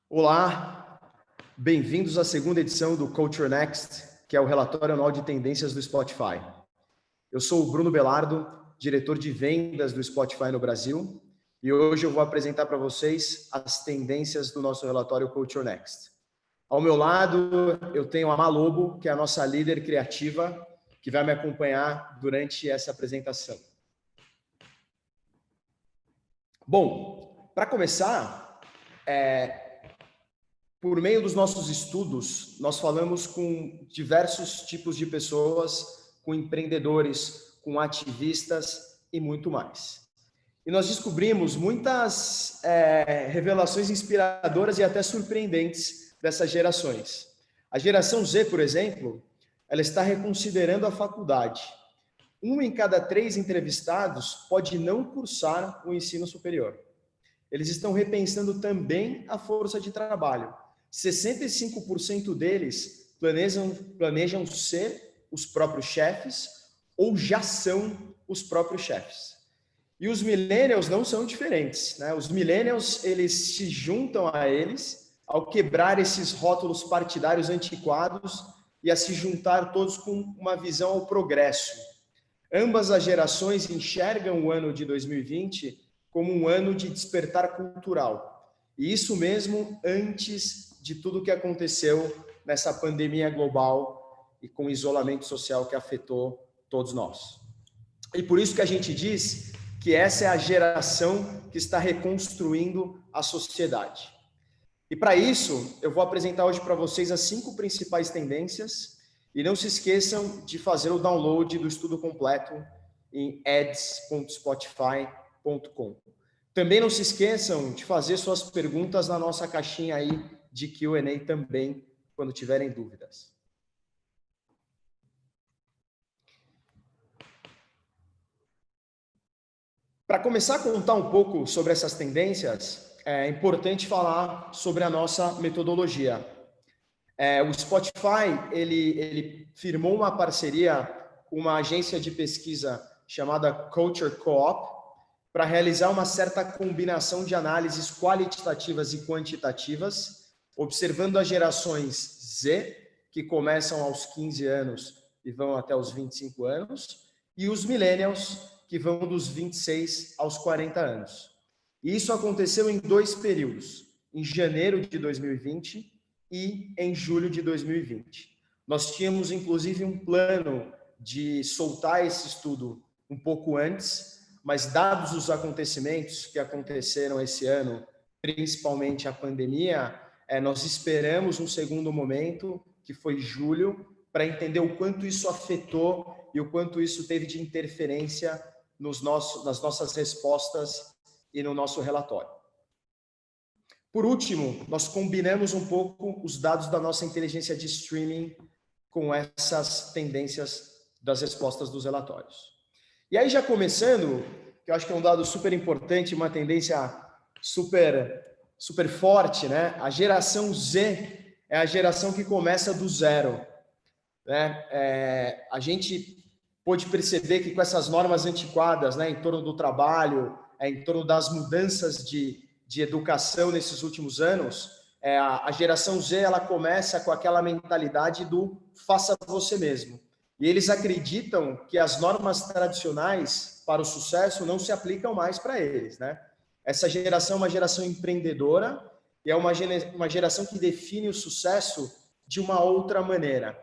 Olá, bem-vindos à segunda edição do Culture Next, que é o relatório anual de tendências do Spotify. Eu sou o Bruno Belardo, diretor de vendas do Spotify no Brasil, e hoje eu vou apresentar para vocês as tendências do nosso relatório Culture Next. Ao meu lado, eu tenho a Malobo, que é a nossa líder criativa, que vai me acompanhar durante essa apresentação. Bom, para começar, por meio dos nossos estudos, nós falamos com diversos tipos de pessoas, com empreendedores, com ativistas e muito mais. E nós descobrimos muitas revelações inspiradoras e até surpreendentes dessas gerações. A geração Z, por exemplo, ela está reconsiderando a faculdade. 1 em cada 3 entrevistados pode não cursar o ensino superior. Eles estão repensando também a força de trabalho. 65% deles planejam ser os próprios chefes ou já são os próprios chefes. E os millennials não são diferentes, né? Os millennials, eles se juntam a eles ao quebrar esses rótulos partidários antiquados e a se juntar todos com uma visão ao progresso. Ambas as gerações enxergam o ano de 2020 como um ano de despertar cultural. E isso mesmo antes de tudo que aconteceu nessa pandemia global e com o isolamento social que afetou todos nós. E por isso que a gente diz que essa é a geração que está reconstruindo a sociedade. E para isso, eu vou apresentar hoje para vocês as 5 principais tendências. E não se esqueçam de fazer o download do estudo completo em ads.spotify.com. Também não se esqueçam de fazer suas perguntas na nossa caixinha aí de Q&A também, quando tiverem dúvidas. Para começar a contar um pouco sobre essas tendências, é importante falar sobre a nossa metodologia. O Spotify, ele firmou uma parceria com uma agência de pesquisa chamada Culture Co-op para realizar uma certa combinação de análises qualitativas e quantitativas, observando as gerações Z, que começam aos 15 anos e vão até os 25 anos, e os millennials, que vão dos 26 aos 40 anos. E isso aconteceu em 2 períodos, em janeiro de 2020 e em julho de 2020. Nós tínhamos, inclusive, um plano de soltar esse estudo um pouco antes, mas dados os acontecimentos que aconteceram esse ano, principalmente a pandemia, nós esperamos um segundo momento, que foi julho, para entender o quanto isso afetou e o quanto isso teve de interferência nas nossas respostas e no nosso relatório. Por último, nós combinamos um pouco os dados da nossa inteligência de streaming com essas tendências das respostas dos relatórios. E aí, já começando, que eu acho que é um dado super importante, uma tendência super forte, né? A geração Z é a geração que começa do zero, né? A gente pôde perceber que com essas normas antiquadas, né, em torno do trabalho, em torno das mudanças de educação nesses últimos anos, a geração Z, ela começa com aquela mentalidade do faça você mesmo. E eles acreditam que as normas tradicionais para o sucesso não se aplicam mais para eles, né? Essa geração é uma geração empreendedora e é uma geração que define o sucesso de uma outra maneira.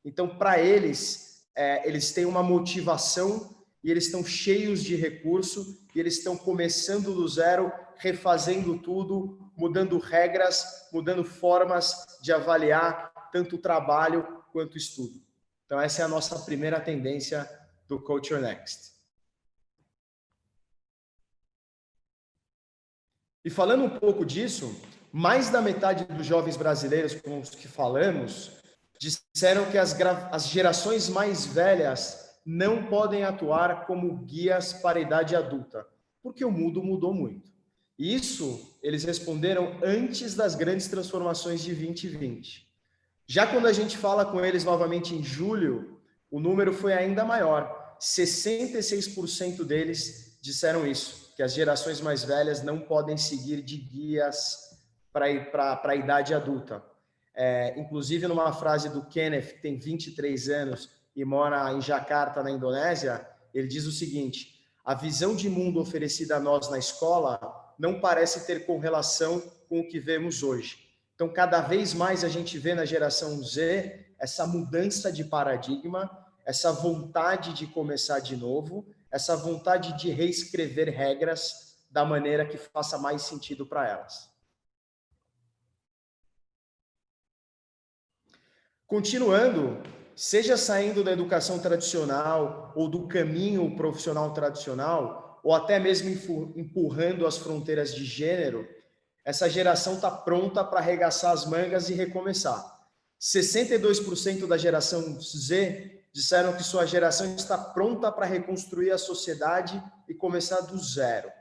Então, para eles, eles têm uma motivação e eles estão cheios de recurso e eles estão começando do zero, refazendo tudo, mudando regras, mudando formas de avaliar tanto o trabalho quanto o estudo. Então, essa é a nossa primeira tendência do Culture Next. E falando um pouco disso, mais da metade dos jovens brasileiros com os que falamos disseram que as gerações mais velhas não podem atuar como guias para a idade adulta, porque o mundo mudou muito. Isso eles responderam antes das grandes transformações de 2020. Já quando a gente fala com eles novamente em julho, o número foi ainda maior. 66% deles disseram isso, que as gerações mais velhas não podem seguir de guias para a idade adulta. Inclusive, numa frase do Kenneth, que tem 23 anos e mora em Jakarta, na Indonésia, ele diz o seguinte: a visão de mundo oferecida a nós na escola não parece ter correlação com o que vemos hoje. Então, cada vez mais a gente vê na geração Z essa mudança de paradigma, essa vontade de começar de novo, essa vontade de reescrever regras da maneira que faça mais sentido para elas. Continuando, seja saindo da educação tradicional ou do caminho profissional tradicional, ou até mesmo empurrando as fronteiras de gênero, essa geração está pronta para arregaçar as mangas e recomeçar. 62% da geração Z disseram que sua geração está pronta para reconstruir a sociedade e começar do zero.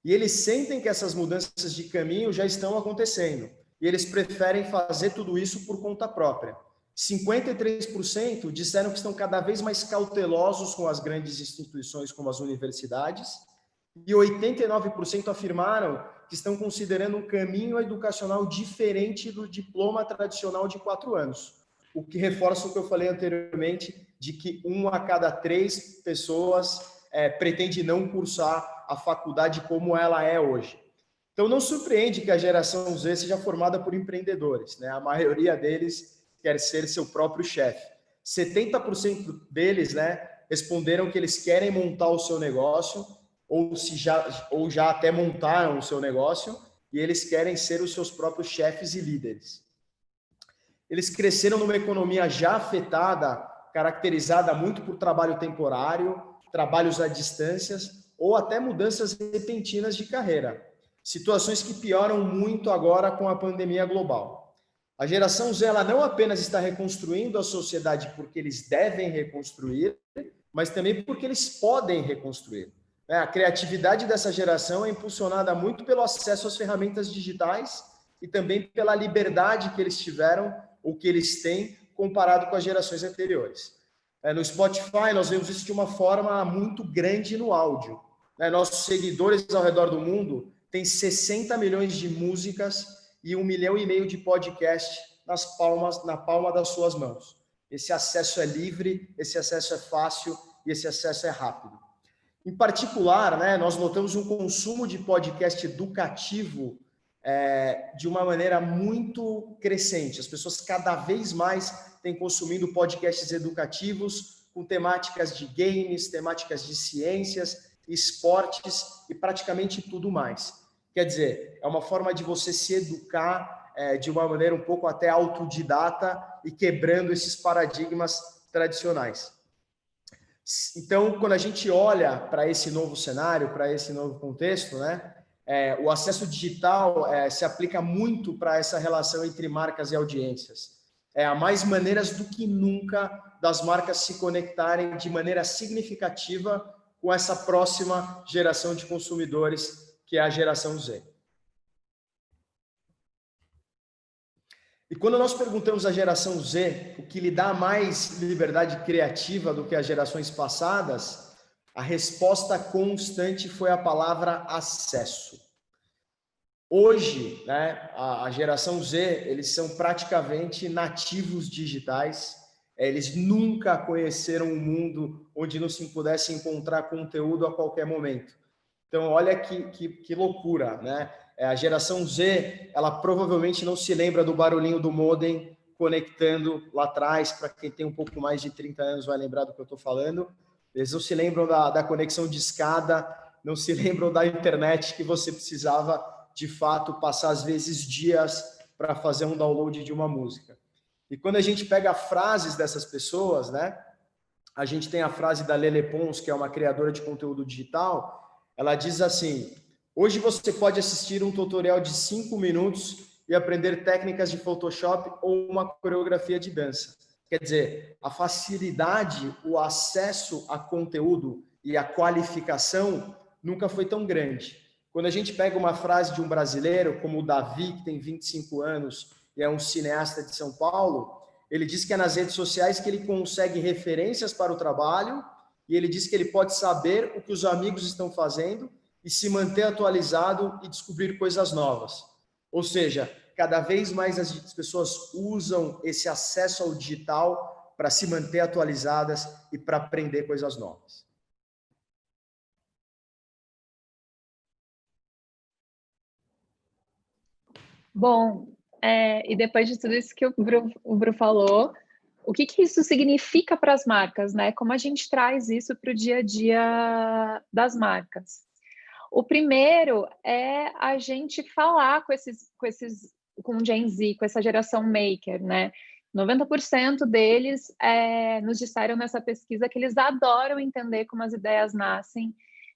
E eles sentem que essas mudanças de caminho já estão acontecendo. E eles preferem fazer tudo isso por conta própria. 53% disseram que estão cada vez mais cautelosos com as grandes instituições como as universidades. E 89% afirmaram que estão considerando um caminho educacional diferente do diploma tradicional de 4 anos. O que reforça o que eu falei anteriormente, de que 1 a cada 3 pessoas pretende não cursar a faculdade como ela é hoje. Então, não surpreende que a geração Z seja formada por empreendedores, né? A maioria deles quer ser seu próprio chefe. 70% deles, né, responderam que eles querem montar o seu negócio, ou já até montaram o seu negócio, e eles querem ser os seus próprios chefes e líderes. Eles cresceram numa economia já afetada, caracterizada muito por trabalho temporário, trabalhos à distância, ou até mudanças repentinas de carreira. Situações que pioram muito agora com a pandemia global. A geração Z, ela não apenas está reconstruindo a sociedade porque eles devem reconstruir, mas também porque eles podem reconstruir. A criatividade dessa geração é impulsionada muito pelo acesso às ferramentas digitais e também pela liberdade que eles tiveram ou que eles têm comparado com as gerações anteriores. No Spotify, nós vemos isso de uma forma muito grande no áudio. Nossos seguidores ao redor do mundo têm 60 milhões de músicas e 1,5 milhão de podcasts na palma das suas mãos. Esse acesso é livre, esse acesso é fácil e esse acesso é rápido. Em particular, né, nós notamos um consumo de podcast educativo de uma maneira muito crescente. As pessoas cada vez mais têm consumido podcasts educativos com temáticas de games, temáticas de ciências, esportes e praticamente tudo mais. Quer dizer, é uma forma de você se educar de uma maneira um pouco até autodidata e quebrando esses paradigmas tradicionais. Então, quando a gente olha para esse novo cenário, para esse novo contexto, né, o acesso digital se aplica muito para essa relação entre marcas e audiências. Há mais maneiras do que nunca das marcas se conectarem de maneira significativa com essa próxima geração de consumidores, que é a geração Z. E quando nós perguntamos à geração Z o que lhe dá mais liberdade criativa do que as gerações passadas, a resposta constante foi a palavra acesso. Hoje, né, a geração Z, eles são praticamente nativos digitais, eles nunca conheceram um mundo onde não se pudesse encontrar conteúdo a qualquer momento. Então, olha que loucura, né? A geração Z, ela provavelmente não se lembra do barulhinho do modem conectando lá atrás. Para quem tem um pouco mais de 30 anos vai lembrar do que eu estou falando. Eles não se lembram da conexão de escada, não se lembram da internet que você precisava, de fato, passar às vezes dias para fazer um download de uma música. E quando a gente pega frases dessas pessoas, né? A gente tem a frase da Lele Pons, que é uma criadora de conteúdo digital. Ela diz assim: hoje você pode assistir um tutorial de 5 minutos e aprender técnicas de Photoshop ou uma coreografia de dança. Quer dizer, a facilidade, o acesso a conteúdo e a qualificação nunca foi tão grande. Quando a gente pega uma frase de um brasileiro, como o Davi, que tem 25 anos e é um cineasta de São Paulo, ele diz que é nas redes sociais que ele consegue referências para o trabalho. E ele diz que ele pode saber o que os amigos estão fazendo e se manter atualizado e descobrir coisas novas. Ou seja, cada vez mais as pessoas usam esse acesso ao digital para se manter atualizadas e para aprender coisas novas. Bom, e depois de tudo isso que o Bru falou, o que isso significa para as marcas, né? Como a gente traz isso para o dia a dia das marcas? O primeiro é a gente falar com Gen Z, com essa geração maker, né? 90% deles nos disseram nessa pesquisa que eles adoram entender como as ideias nascem,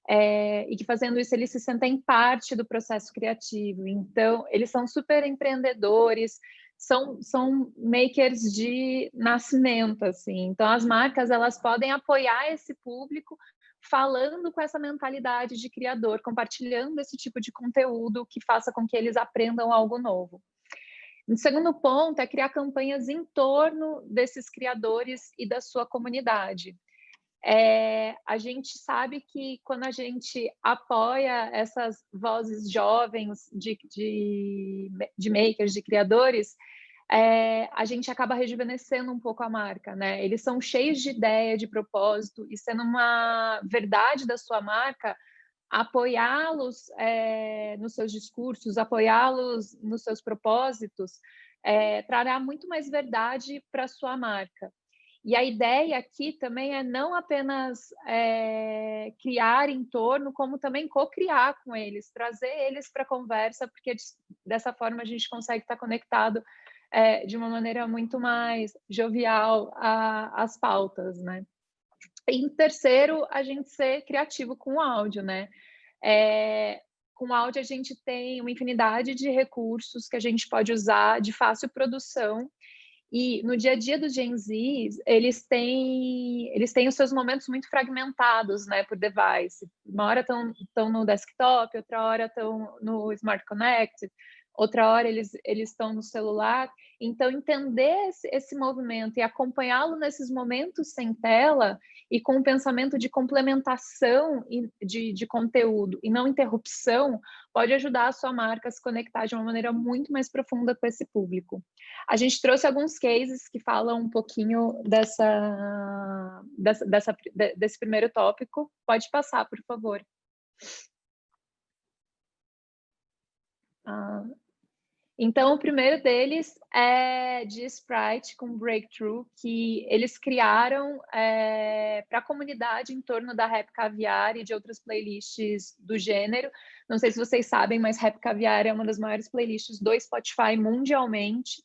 e que fazendo isso eles se sentem parte do processo criativo. Então, eles são super empreendedores, são makers de nascimento, assim. Então, as marcas, elas podem apoiar esse público falando com essa mentalidade de criador, compartilhando esse tipo de conteúdo que faça com que eles aprendam algo novo. O segundo ponto é criar campanhas em torno desses criadores e da sua comunidade. A gente sabe que quando a gente apoia essas vozes jovens de makers, de criadores, a gente acaba rejuvenescendo um pouco a marca, né? Eles são cheios de ideia, de propósito, e sendo uma verdade da sua marca, apoiá-los nos seus discursos, apoiá-los nos seus propósitos, trará muito mais verdade para a sua marca. E a ideia aqui também é não apenas criar em torno, como também co-criar com eles, trazer eles para a conversa, porque dessa forma a gente consegue estar conectado de uma maneira muito mais jovial às pautas, né? E em terceiro, a gente ser criativo com o áudio, né? Com áudio a gente tem uma infinidade de recursos que a gente pode usar de fácil produção. E no dia a dia dos Gen Z, eles têm os seus momentos muito fragmentados, né, por device. Uma hora estão no desktop, outra hora estão no Smart Connect, outra hora eles estão no celular. Então, entender esse movimento e acompanhá-lo nesses momentos sem tela e com um pensamento de complementação de conteúdo e não interrupção, pode ajudar a sua marca a se conectar de uma maneira muito mais profunda com esse público. A gente trouxe alguns cases que falam um pouquinho desse primeiro tópico. Pode passar, por favor. Então, o primeiro deles é de Sprite com Breakthrough, que eles criaram para a comunidade em torno da Rap Caviar e de outras playlists do gênero. Não sei se vocês sabem, mas Rap Caviar é uma das maiores playlists do Spotify mundialmente.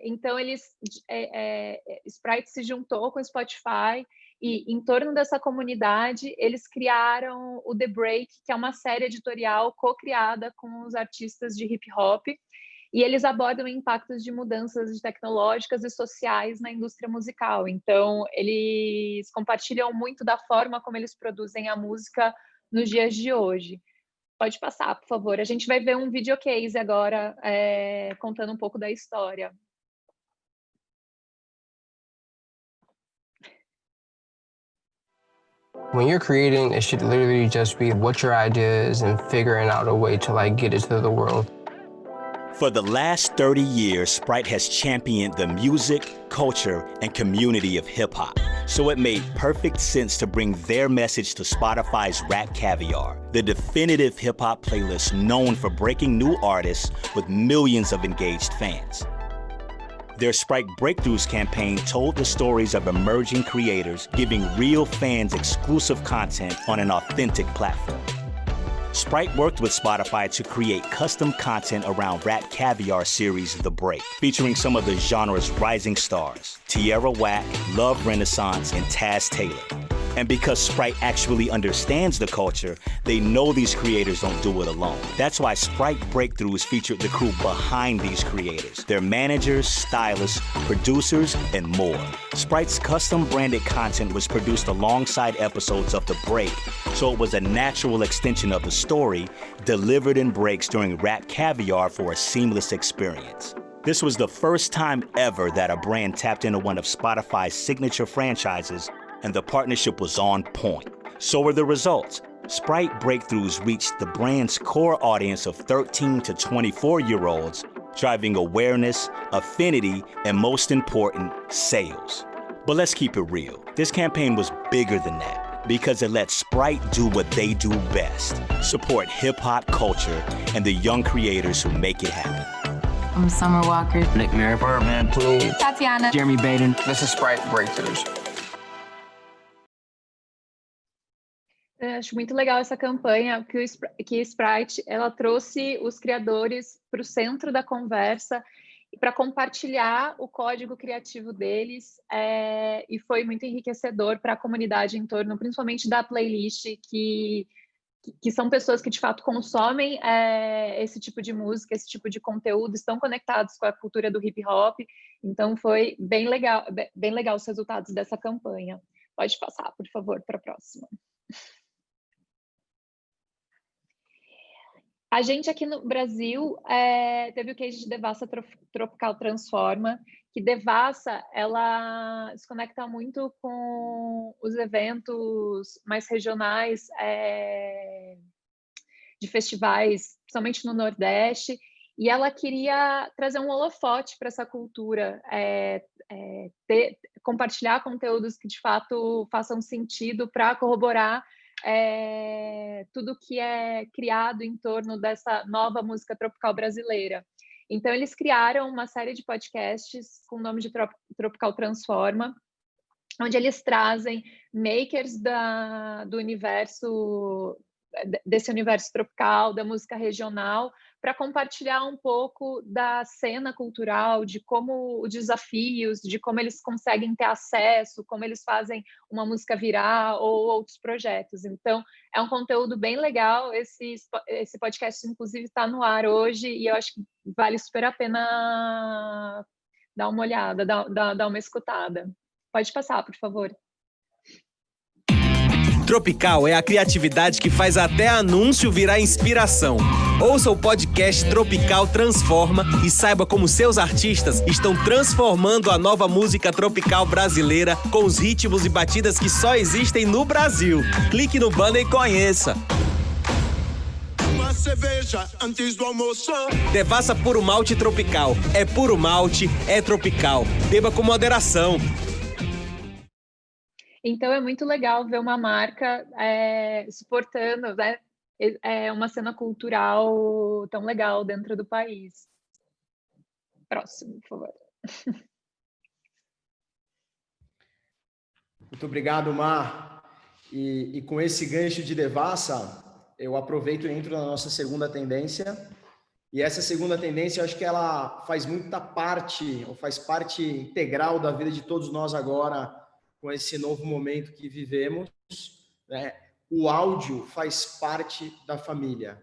Então, Sprite se juntou com o Spotify e, em torno dessa comunidade, eles criaram o The Break, que é uma série editorial co-criada com os artistas de hip-hop, e eles abordam impactos de mudanças tecnológicas e sociais na indústria musical. Então, eles compartilham muito da forma como eles produzem a música nos dias de hoje. Pode passar, por favor. A gente vai ver um videocase agora, contando um pouco da história. When you're creating, it should literally just be what your idea is and figuring out a way to like get it to the world. For the last 30 years, Sprite has championed the music, culture, and community of hip-hop. So it made perfect sense to bring their message to Spotify's Rap Caviar, the definitive hip-hop playlist known for breaking new artists with millions of engaged fans. Their Sprite Breakthroughs campaign told the stories of emerging creators, giving real fans exclusive content on an authentic platform. Sprite worked with Spotify to create custom content around Rap Caviar series The Break, featuring some of the genre's rising stars, Tierra Whack, Love Renaissance, and Taz Taylor. And because Sprite actually understands the culture, they know these creators don't do it alone. That's why Sprite Breakthroughs featured the crew behind these creators, their managers, stylists, producers, and more. Sprite's custom branded content was produced alongside episodes of The Break, so it was a natural extension of the story, delivered in breaks during Rap Caviar for a seamless experience. This was the first time ever that a brand tapped into one of Spotify's signature franchises, and the partnership was on point. So were the results. Sprite breakthroughs reached the brand's core audience of 13 to 24-year-olds, driving awareness, affinity, and most important, sales. But let's keep it real. This campaign was bigger than that because it let Sprite do what they do best, support hip-hop culture and the young creators who make it happen. I'm Summer Walker. Nick Merritt. Birdman. Plume. Tatiana. Jeremy Baden. This is Sprite Breakthroughs. Eu acho muito legal essa campanha, que a Sprite ela trouxe os criadores para o centro da conversa e para compartilhar o código criativo deles, e foi muito enriquecedor para a comunidade em torno, principalmente da playlist, que são pessoas que de fato consomem esse tipo de música, esse tipo de conteúdo, estão conectados com a cultura do hip hop. Então foi bem legal os resultados dessa campanha. Pode passar, por favor, para a próxima. A gente aqui no Brasil teve o case de Devassa Tropical Transforma, que Devassa, ela se conecta muito com os eventos mais regionais de festivais, principalmente no Nordeste, e ela queria trazer um holofote para essa cultura, compartilhar conteúdos que de fato façam sentido para corroborar tudo que é criado em torno dessa nova música tropical brasileira. Então, eles criaram uma série de podcasts com o nome de Tropical Transforma, onde eles trazem makers do universo, desse universo tropical, da música regional, para compartilhar um pouco da cena cultural, de como os desafios, de como eles conseguem ter acesso, como eles fazem uma música virar ou outros projetos. Então, é um conteúdo bem legal. Esse podcast, inclusive, está no ar hoje e eu acho que vale super a pena dar uma olhada, dar uma escutada. Pode passar, por favor. Tropical é a criatividade que faz até anúncio virar inspiração. Ouça o podcast Tropical Transforma e saiba como seus artistas estão transformando a nova música tropical brasileira com os ritmos e batidas que só existem no Brasil. Clique no banner e conheça. Uma cerveja antes do almoço. Devassa Puro Malte Tropical. É puro malte, é tropical. Beba com moderação. Então, é muito legal ver uma marca suportando, né, uma cena cultural tão legal dentro do país. Próximo, por favor. Muito obrigado, Mar. E com esse gancho de Devassa, eu aproveito e entro na nossa segunda tendência. E essa segunda tendência, eu acho que ela faz muita parte, ou faz parte integral da vida de todos nós agora, com esse novo momento que vivemos, né? O áudio faz parte da família.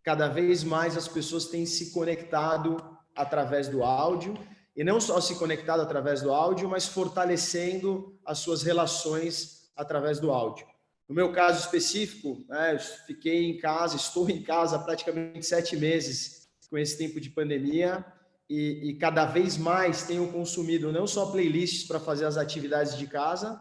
Cada vez mais as pessoas têm se conectado através do áudio, e não só se conectado através do áudio, mas fortalecendo as suas relações através do áudio. No meu caso específico, né, eu fiquei em casa, estou em casa praticamente 7 meses com esse tempo de pandemia, e cada vez mais tenho consumido não só playlists para fazer as atividades de casa,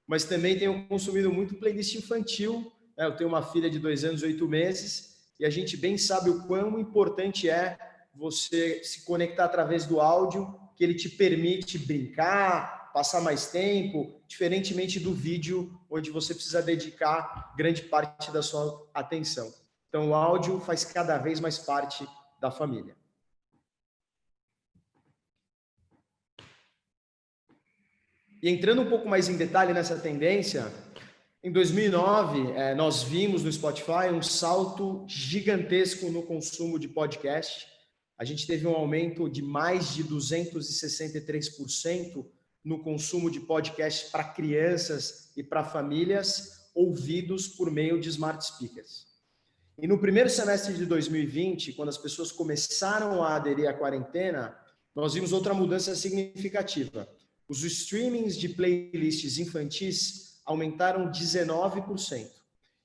mas também tenho consumido muito playlist infantil. Eu tenho uma filha de 2 anos e 8 meses, e a gente bem sabe o quão importante é você se conectar através do áudio, que ele te permite brincar, passar mais tempo, diferentemente do vídeo, onde você precisa dedicar grande parte da sua atenção. Então, o áudio faz cada vez mais parte da família. E entrando um pouco mais em detalhe nessa tendência, em 2009, nós vimos no Spotify um salto gigantesco no consumo de podcast. A gente teve um aumento de mais de 263% no consumo de podcast para crianças e para famílias ouvidos por meio de smart speakers. E no primeiro semestre de 2020, quando as pessoas começaram a aderir à quarentena, nós vimos outra mudança significativa. Os streamings de playlists infantis aumentaram 19%.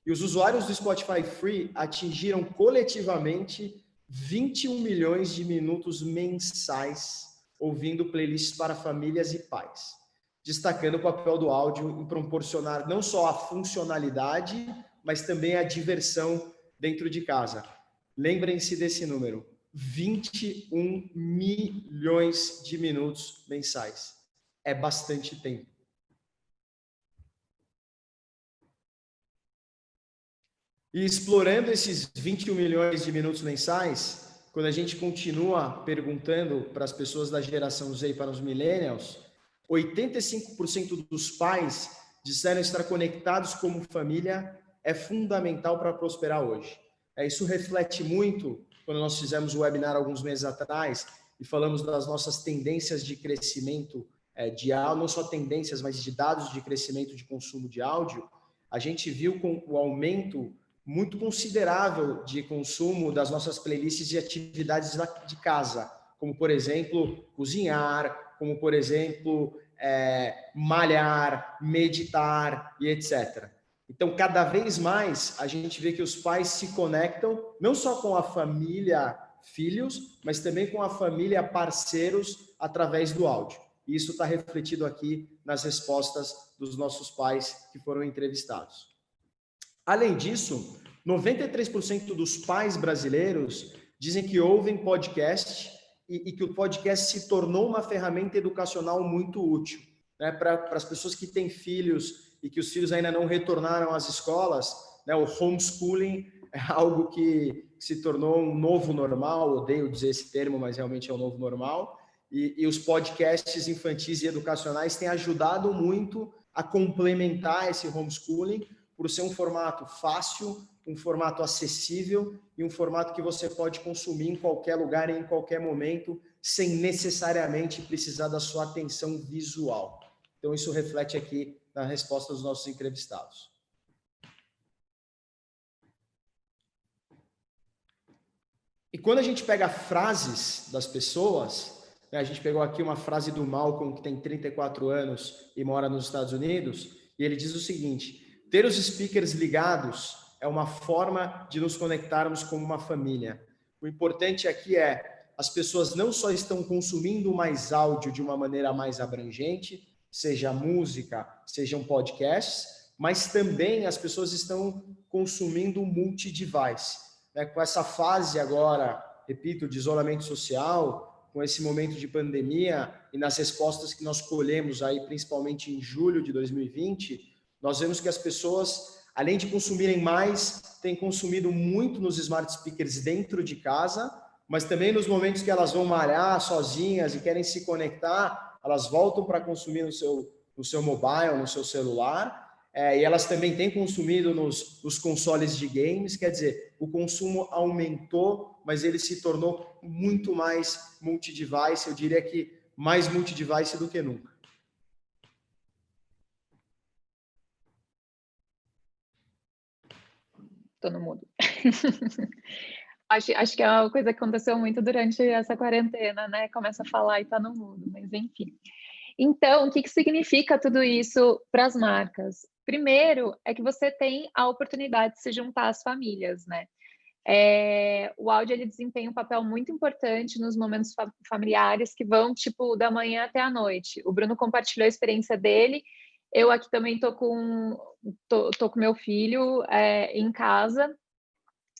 E os usuários do Spotify Free atingiram coletivamente 21 milhões de minutos mensais ouvindo playlists para famílias e pais, destacando o papel do áudio em proporcionar não só a funcionalidade, mas também a diversão dentro de casa. Lembrem-se desse número, 21 milhões de minutos mensais. É bastante tempo. E explorando esses 21 milhões de minutos mensais, quando a gente continua perguntando para as pessoas da geração Z e para os millennials, 85% dos pais disseram estar conectados como família é fundamental para prosperar hoje. Isso reflete muito quando nós fizemos o webinar alguns meses atrás e falamos das nossas tendências de crescimento de áudio, não só tendências, mas de dados de crescimento de consumo de áudio. A gente viu com o aumento muito considerável de consumo das nossas playlists de atividades de casa, como, por exemplo, cozinhar, como, por exemplo, malhar, meditar e etc. Então, cada vez mais, a gente vê que os pais se conectam, não só com a família filhos, mas também com a família parceiros através do áudio. E isso está refletido aqui nas respostas dos nossos pais que foram entrevistados. Além disso, 93% dos pais brasileiros dizem que ouvem podcast e que o podcast se tornou uma ferramenta educacional muito útil, né, para as pessoas que têm filhos e que os filhos ainda não retornaram às escolas, né, o homeschooling é algo que se tornou um novo normal, odeio dizer esse termo, mas realmente é um novo normal, e os podcasts infantis e educacionais têm ajudado muito a complementar esse homeschooling, por ser um formato fácil, um formato acessível e um formato que você pode consumir em qualquer lugar e em qualquer momento, sem necessariamente precisar da sua atenção visual. Então, isso reflete aqui na resposta dos nossos entrevistados. E quando a gente pega frases das pessoas, né, a gente pegou aqui uma frase do Malcolm, que tem 34 anos e mora nos Estados Unidos, e ele diz o seguinte: ter os speakers ligados é uma forma de nos conectarmos como uma família. O importante aqui é, as pessoas não só estão consumindo mais áudio de uma maneira mais abrangente, seja música, sejam podcasts, mas também as pessoas estão consumindo multi-device. Né? Com essa fase agora, repito, de isolamento social, com esse momento de pandemia e nas respostas que nós colhemos aí, principalmente em julho de 2020, nós vemos que as pessoas, além de consumirem mais, têm consumido muito nos smart speakers dentro de casa, mas também nos momentos que elas vão malhar sozinhas e querem se conectar, elas voltam para consumir no seu mobile, no seu celular, e elas também têm consumido nos consoles de games. Quer dizer, o consumo aumentou, mas ele se tornou muito mais multi-device, eu diria que mais multi-device do que nunca. Tô no mudo. Acho que é uma coisa que aconteceu muito durante essa quarentena, né? Começa a falar e tá no mudo, mas enfim. Então, o que significa tudo isso para as marcas? Primeiro, é que você tem a oportunidade de se juntar às famílias, né? O áudio, ele desempenha um papel muito importante nos momentos familiares que vão, tipo, da manhã até a noite. O Bruno compartilhou a experiência dele. Eu aqui também tô com meu filho em casa,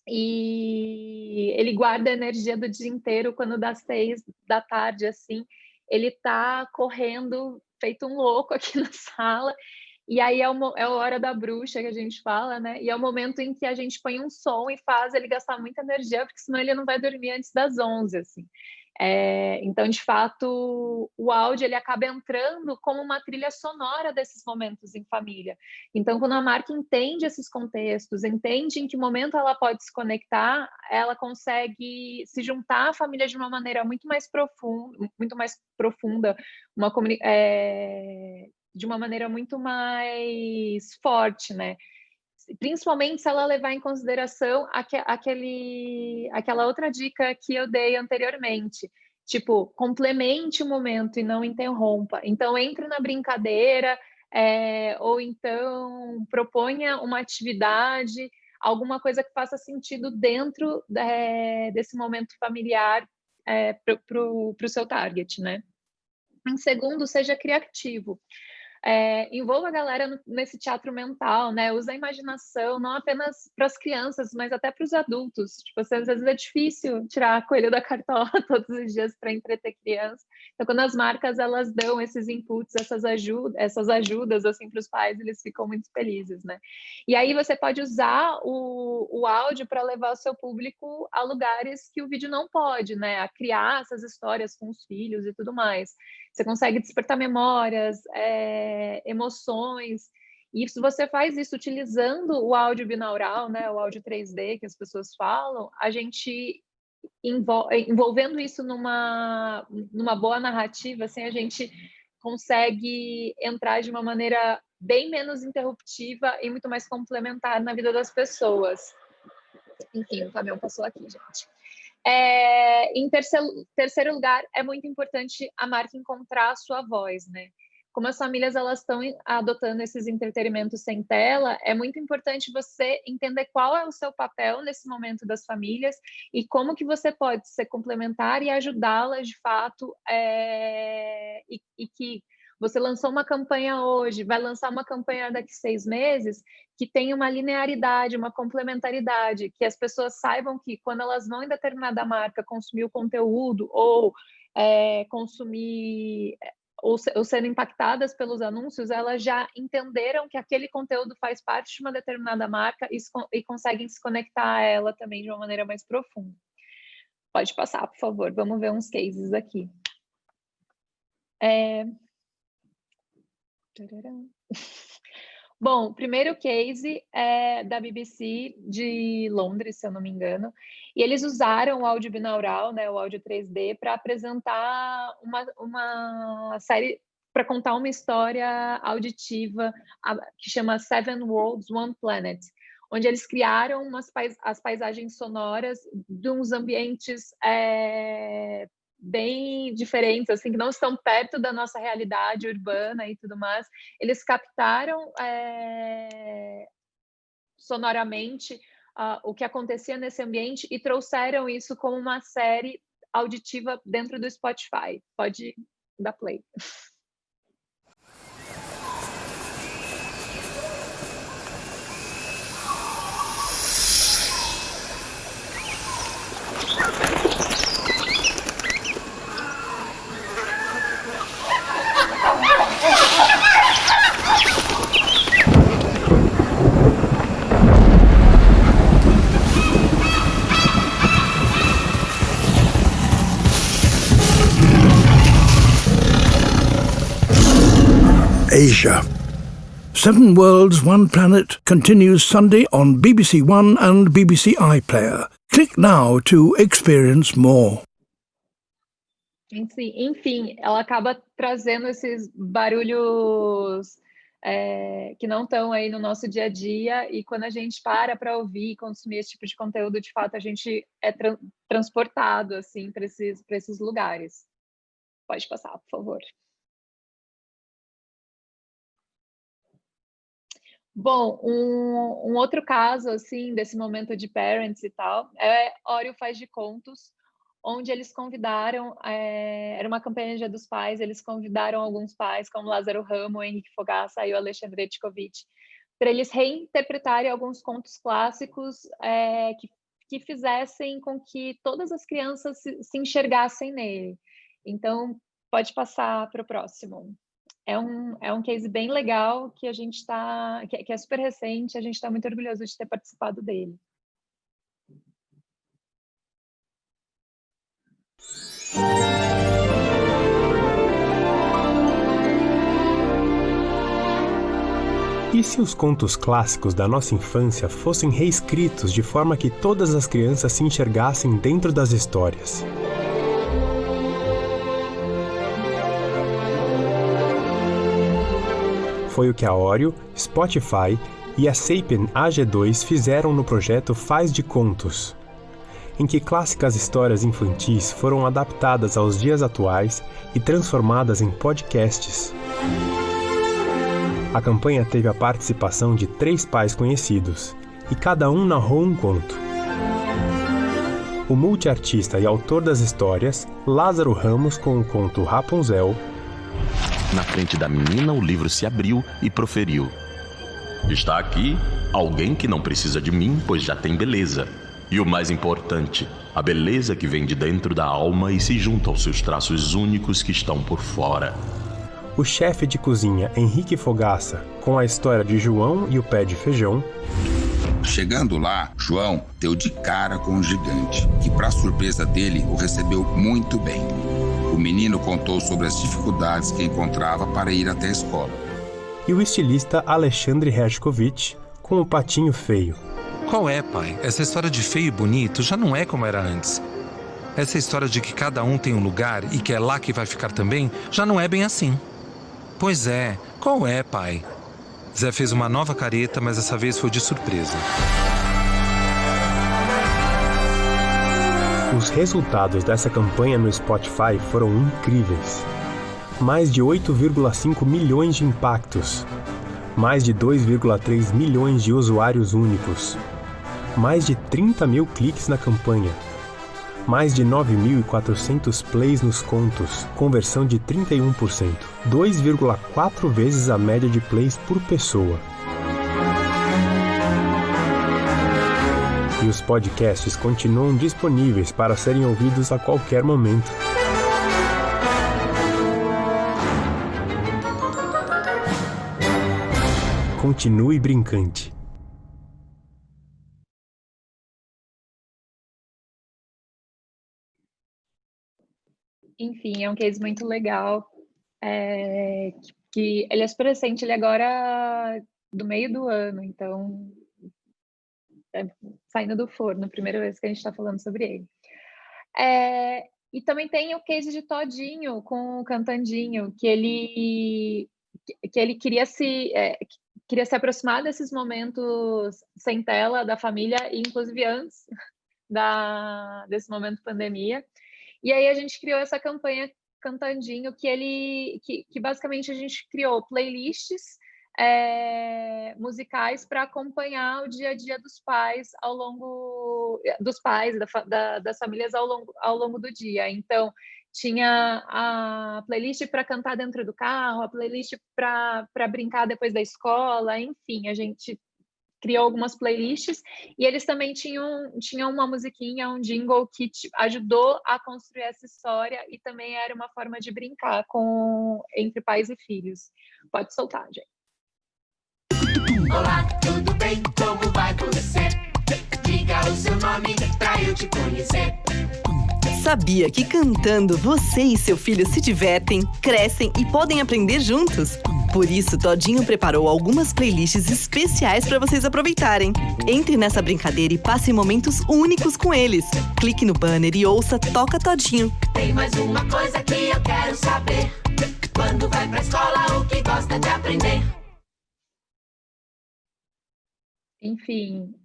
e ele guarda a energia do dia inteiro. Quando das 6 da tarde, assim, ele tá correndo feito um louco aqui na sala, e aí é a hora da bruxa que a gente fala, né? E é o momento em que a gente põe um som e faz ele gastar muita energia, porque senão ele não vai dormir antes das 11, assim. Então, de fato, o áudio, ele acaba entrando como uma trilha sonora desses momentos em família. Então, quando a marca entende esses contextos, entende em que momento ela pode se conectar, ela consegue se juntar à família de uma maneira muito mais profunda, de uma maneira muito mais forte, né? Principalmente se ela levar em consideração aquela outra dica que eu dei anteriormente, tipo, complemente o momento e não interrompa. Então, entre na brincadeira, ou então proponha uma atividade, alguma coisa que faça sentido dentro desse momento familiar para o seu target, né? Em segundo, seja criativo. envolva a galera nesse teatro mental, né? Usa a imaginação, não apenas para as crianças, mas até para os adultos. Tipo, às vezes é difícil tirar coelho da cartola todos os dias para entreter criança. Então, quando as marcas elas dão esses inputs, essas ajudas assim para os pais, eles ficam muito felizes, né? E aí você pode usar o áudio para levar o seu público a lugares que o vídeo não pode, né? A criar essas histórias com os filhos e tudo mais. Você consegue despertar memórias, emoções, e se você faz isso utilizando o áudio binaural, né, o áudio 3D que as pessoas falam, a gente envolvendo isso numa boa narrativa, assim, a gente consegue entrar de uma maneira bem menos interruptiva e muito mais complementar na vida das pessoas. Enfim, o caminhão passou aqui, gente. Em terceiro lugar, é muito importante a marca encontrar a sua voz, né? Como as famílias elas estão adotando esses entretenimentos sem tela, é muito importante você entender qual é o seu papel nesse momento das famílias e como que você pode ser complementar e ajudá-las de fato, e que você lançou uma campanha hoje, vai lançar uma campanha daqui 6 meses, que tenha uma linearidade, uma complementaridade, que as pessoas saibam que quando elas vão em determinada marca consumir o conteúdo ou consumir ou sendo impactadas pelos anúncios, elas já entenderam que aquele conteúdo faz parte de uma determinada marca e conseguem se conectar a ela também de uma maneira mais profunda. Pode passar, por favor. Vamos ver uns cases aqui. Bom, o primeiro case é da BBC de Londres, se eu não me engano, e eles usaram o áudio binaural, né, o áudio 3D, para apresentar uma série, para contar uma história auditiva que chama Seven Worlds, One Planet, onde eles criaram as paisagens sonoras de uns ambientes bem diferentes, assim, que não estão perto da nossa realidade urbana e tudo mais. Eles captaram sonoramente o que acontecia nesse ambiente e trouxeram isso como uma série auditiva dentro do Spotify. Pode dar play. Asia. Seven Worlds, One Planet continues Sunday on BBC One and BBC iPlayer. Click now to experience more. Enfim, ela acaba trazendo esses barulhos que não estão aí no nosso dia a dia, e quando a gente para ouvir e consumir esse tipo de conteúdo, de fato, a gente é transportado assim, para esses lugares. Pode passar, por favor. Bom, um outro caso, assim, desse momento de parents e tal, é Oreo Faz de Contos, onde eles convidaram, era uma campanha de Dia dos Pais, eles convidaram alguns pais, como Lázaro Ramos, Henrique Fogaça e o Alexandre Etchkovich, para eles reinterpretarem alguns contos clássicos que fizessem com que todas as crianças se enxergassem nele. Então, pode passar para o próximo. É um case bem legal que a gente que é super recente, a gente está muito orgulhoso de ter participado dele. E se os contos clássicos da nossa infância fossem reescritos de forma que todas as crianças se enxergassem dentro das histórias? Foi o que a Oreo, Spotify e a Sapien AG2 fizeram no projeto Faz de Contos, em que clássicas histórias infantis foram adaptadas aos dias atuais e transformadas em podcasts. A campanha teve a participação de 3 pais conhecidos, e cada um narrou um conto. O multiartista e autor das histórias, Lázaro Ramos com o conto Rapunzel, Na frente da menina, o livro se abriu e proferiu: está aqui alguém que não precisa de mim, pois já tem beleza. E o mais importante, a beleza que vem de dentro da alma e se junta aos seus traços únicos que estão por fora. O chefe de cozinha Henrique Fogaça, com a história de João e o pé de feijão. Chegando lá, João deu de cara com um gigante, que, para surpresa dele, o recebeu muito bem. O menino contou sobre as dificuldades que encontrava para ir até a escola. E o estilista Alexandre Hershkovich, com o patinho feio. Qual é, pai? Essa história de feio e bonito já não é como era antes. Essa história de que cada um tem um lugar e que é lá que vai ficar também, já não é bem assim. Pois é, qual é, pai? Zé fez uma nova careta, mas dessa vez foi de surpresa. Os resultados dessa campanha no Spotify foram incríveis. Mais de 8,5 milhões de impactos. Mais de 2,3 milhões de usuários únicos. Mais de 30 mil cliques na campanha. Mais de 9.400 plays nos contos, conversão de 31%. 2,4 vezes a média de plays por pessoa. E os podcasts continuam disponíveis para serem ouvidos a qualquer momento. Continue brincante. Enfim, é um case muito legal, que ele é super recente, ele agora do meio do ano, então saindo do forno, primeira vez que a gente está falando sobre ele. E também tem o case de Todinho com o Cantandinho, que ele queria se aproximar desses momentos sem tela da família, e inclusive antes desse momento pandemia. E aí a gente criou essa campanha Cantandinho, que basicamente a gente criou playlists musicais para acompanhar o dia a dia dos pais das famílias ao longo do dia. Então tinha a playlist para cantar dentro do carro, a playlist para brincar depois da escola, enfim, a gente criou algumas playlists, e eles também tinham uma musiquinha, um jingle que ajudou a construir essa história, e também era uma forma de brincar entre pais e filhos. Pode soltar, gente. Olá, tudo bem? Como vai você? Diga o seu nome pra eu te conhecer. Sabia que cantando você e seu filho se divertem, crescem e podem aprender juntos? Por isso, Todinho preparou algumas playlists especiais para vocês aproveitarem. Entre nessa brincadeira e passe momentos únicos com eles. Clique no banner e ouça Toca Todinho. Tem mais uma coisa que eu quero saber. Quando vai pra escola, o que gosta de aprender? Enfim,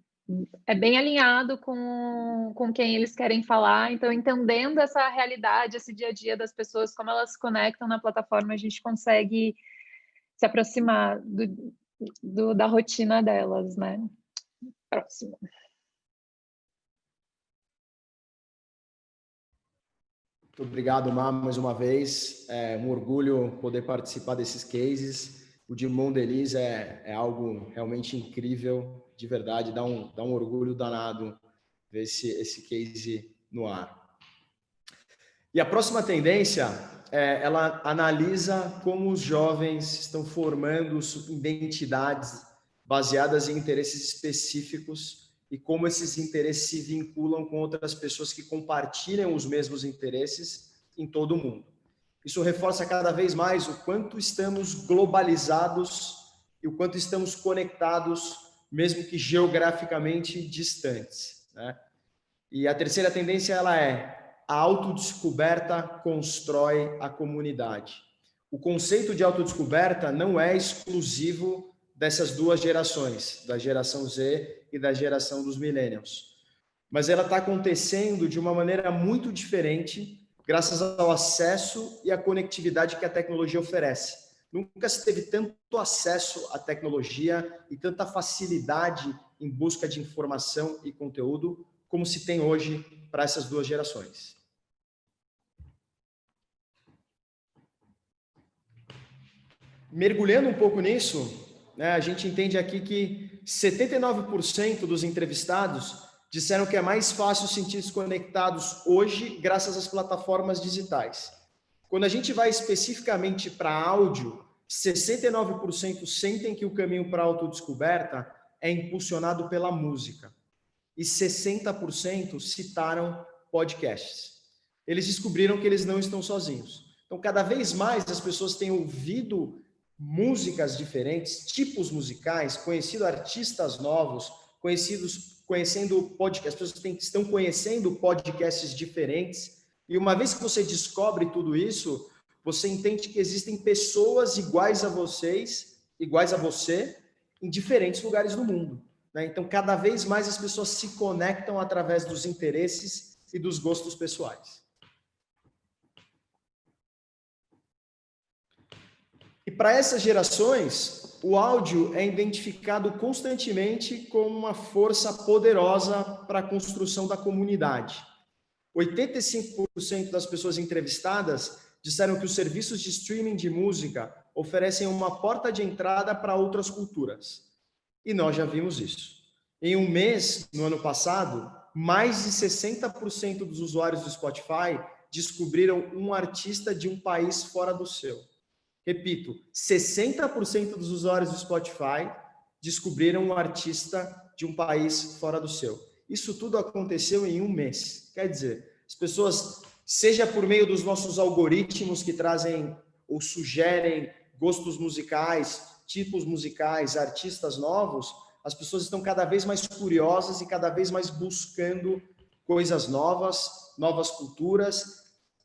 é bem alinhado com quem eles querem falar. Então, entendendo essa realidade, esse dia a dia das pessoas, como elas se conectam na plataforma, a gente consegue se aproximar da rotina delas, né? Próximo. Muito obrigado, Má, mais uma vez. É um orgulho poder participar desses cases. O de Mondelez é algo realmente incrível, de verdade, dá um orgulho danado ver esse case no ar. E a próxima tendência, ela analisa como os jovens estão formando identidades baseadas em interesses específicos e como esses interesses se vinculam com outras pessoas que compartilham os mesmos interesses em todo o mundo. Isso reforça cada vez mais o quanto estamos globalizados e o quanto estamos conectados, mesmo que geograficamente distantes, né? E a terceira tendência, ela a autodescoberta constrói a comunidade. O conceito de autodescoberta não é exclusivo dessas duas gerações, da geração Z e da geração dos millennials. Mas ela está acontecendo de uma maneira muito diferente, graças ao acesso e à conectividade que a tecnologia oferece. Nunca se teve tanto acesso à tecnologia e tanta facilidade em busca de informação e conteúdo como se tem hoje para essas duas gerações. mergulhando um pouco nisso, né, a gente entende aqui que 79% dos entrevistados disseram que é mais fácil sentir-se conectados hoje graças às plataformas digitais. Quando a gente vai especificamente para áudio, 69% sentem que o caminho para a autodescoberta é impulsionado pela música. E 60% citaram podcasts. Eles descobriram que eles não estão sozinhos. Então, cada vez mais as pessoas têm ouvido músicas diferentes, tipos musicais, conhecido artistas novos, conhecendo podcasts, as pessoas estão conhecendo podcasts diferentes. E uma vez que você descobre tudo isso, você entende que existem pessoas iguais a vocês, iguais a você, em diferentes lugares do mundo, né? Então, cada vez mais as pessoas se conectam através dos interesses e dos gostos pessoais. E para essas gerações, o áudio é identificado constantemente como uma força poderosa para a construção da comunidade. 85% das pessoas entrevistadas disseram que os serviços de streaming de música oferecem uma porta de entrada para outras culturas. E nós já vimos isso. Em um mês, no ano passado, mais de 60% dos usuários do Spotify descobriram um artista de um país fora do seu. Repito, 60% dos usuários do Spotify descobriram um artista de um país fora do seu. Isso tudo aconteceu em um mês. Quer dizer, as pessoas, seja por meio dos nossos algoritmos que trazem ou sugerem gostos musicais, tipos musicais, artistas novos, as pessoas estão cada vez mais curiosas e cada vez mais buscando coisas novas, novas culturas,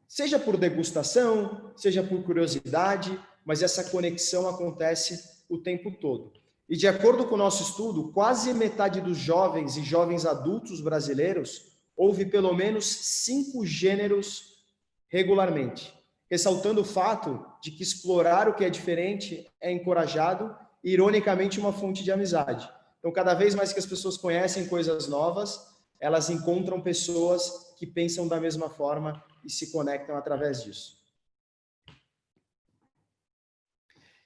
seja por degustação, seja por curiosidade, mas essa conexão acontece o tempo todo. E de acordo com o nosso estudo, quase metade dos jovens e jovens adultos brasileiros ouve pelo menos 5 gêneros regularmente, ressaltando o fato de que explorar o que é diferente é encorajado e, ironicamente, uma fonte de amizade. Então, cada vez mais que as pessoas conhecem coisas novas, elas encontram pessoas que pensam da mesma forma e se conectam através disso.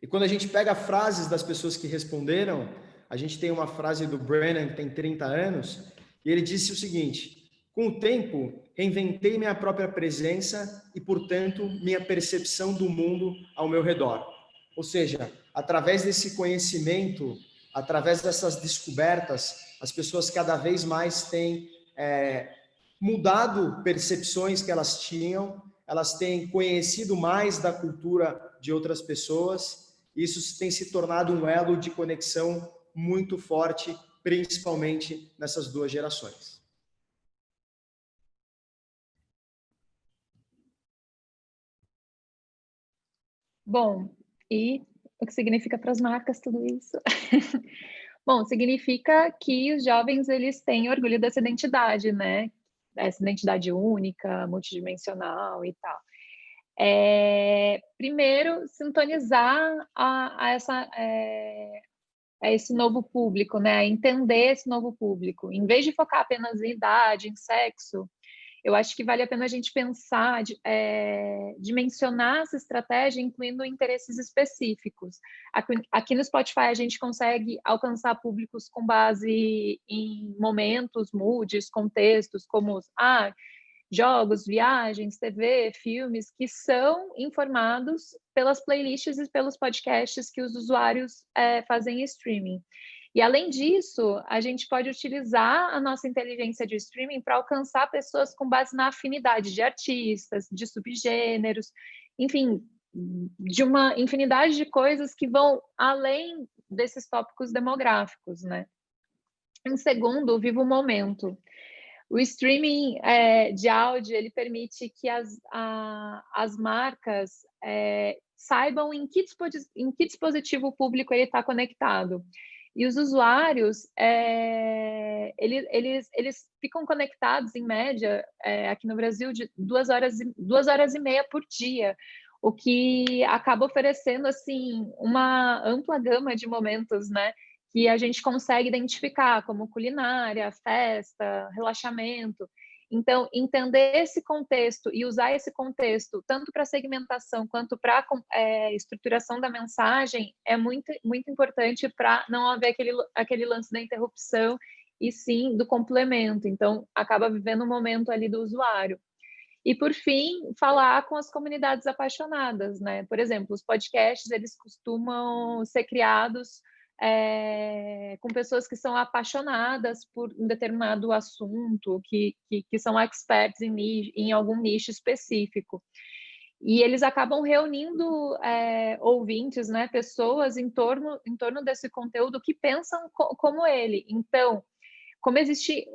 E quando a gente pega frases das pessoas que responderam, a gente tem uma frase do Brennan, que tem 30 anos, e ele disse o seguinte: com o tempo, reinventei minha própria presença e, portanto, minha percepção do mundo ao meu redor. Ou seja, através desse conhecimento, através dessas descobertas, as pessoas cada vez mais têm mudado percepções que elas tinham, elas têm conhecido mais da cultura de outras pessoas. Isso tem se tornado um elo de conexão muito forte, principalmente nessas duas gerações. Bom, e o que significa para as marcas tudo isso? Bom, significa que os jovens, eles têm orgulho dessa identidade, né? Essa identidade única, multidimensional e tal. Primeiro, sintonizar a esse novo público, né? Entender esse novo público. Em vez de focar apenas em idade, em sexo, eu acho que vale a pena a gente pensar, dimensionar essa estratégia, incluindo interesses específicos. Aqui no Spotify, a gente consegue alcançar públicos com base em momentos, moods, contextos, como jogos, viagens, TV, filmes, que são informados pelas playlists e pelos podcasts que os usuários fazem em streaming. E, além disso, a gente pode utilizar a nossa inteligência de streaming para alcançar pessoas com base na afinidade de artistas, de subgêneros, enfim, de uma infinidade de coisas que vão além desses tópicos demográficos, né? Em segundo, viva o momento. O streaming de áudio, ele permite que as marcas saibam em que dispositivo o público está conectado. E os usuários, eles ficam conectados, em média, aqui no Brasil, de 2 horas e meia por dia, o que acaba oferecendo, assim, uma ampla gama de momentos, né, que a gente consegue identificar, como culinária, festa, relaxamento. Então, entender esse contexto e usar esse contexto tanto para segmentação quanto para estruturação da mensagem é muito, muito importante para não haver aquele lance da interrupção e sim do complemento. Então, acaba vivendo um momento ali do usuário. E, por fim, falar com as comunidades apaixonadas, né? Por exemplo, os podcasts, eles costumam ser criados com pessoas que são apaixonadas por um determinado assunto, que são experts em algum nicho específico. E eles acabam reunindo ouvintes, né, pessoas em torno desse conteúdo que pensam como ele. Então, como existe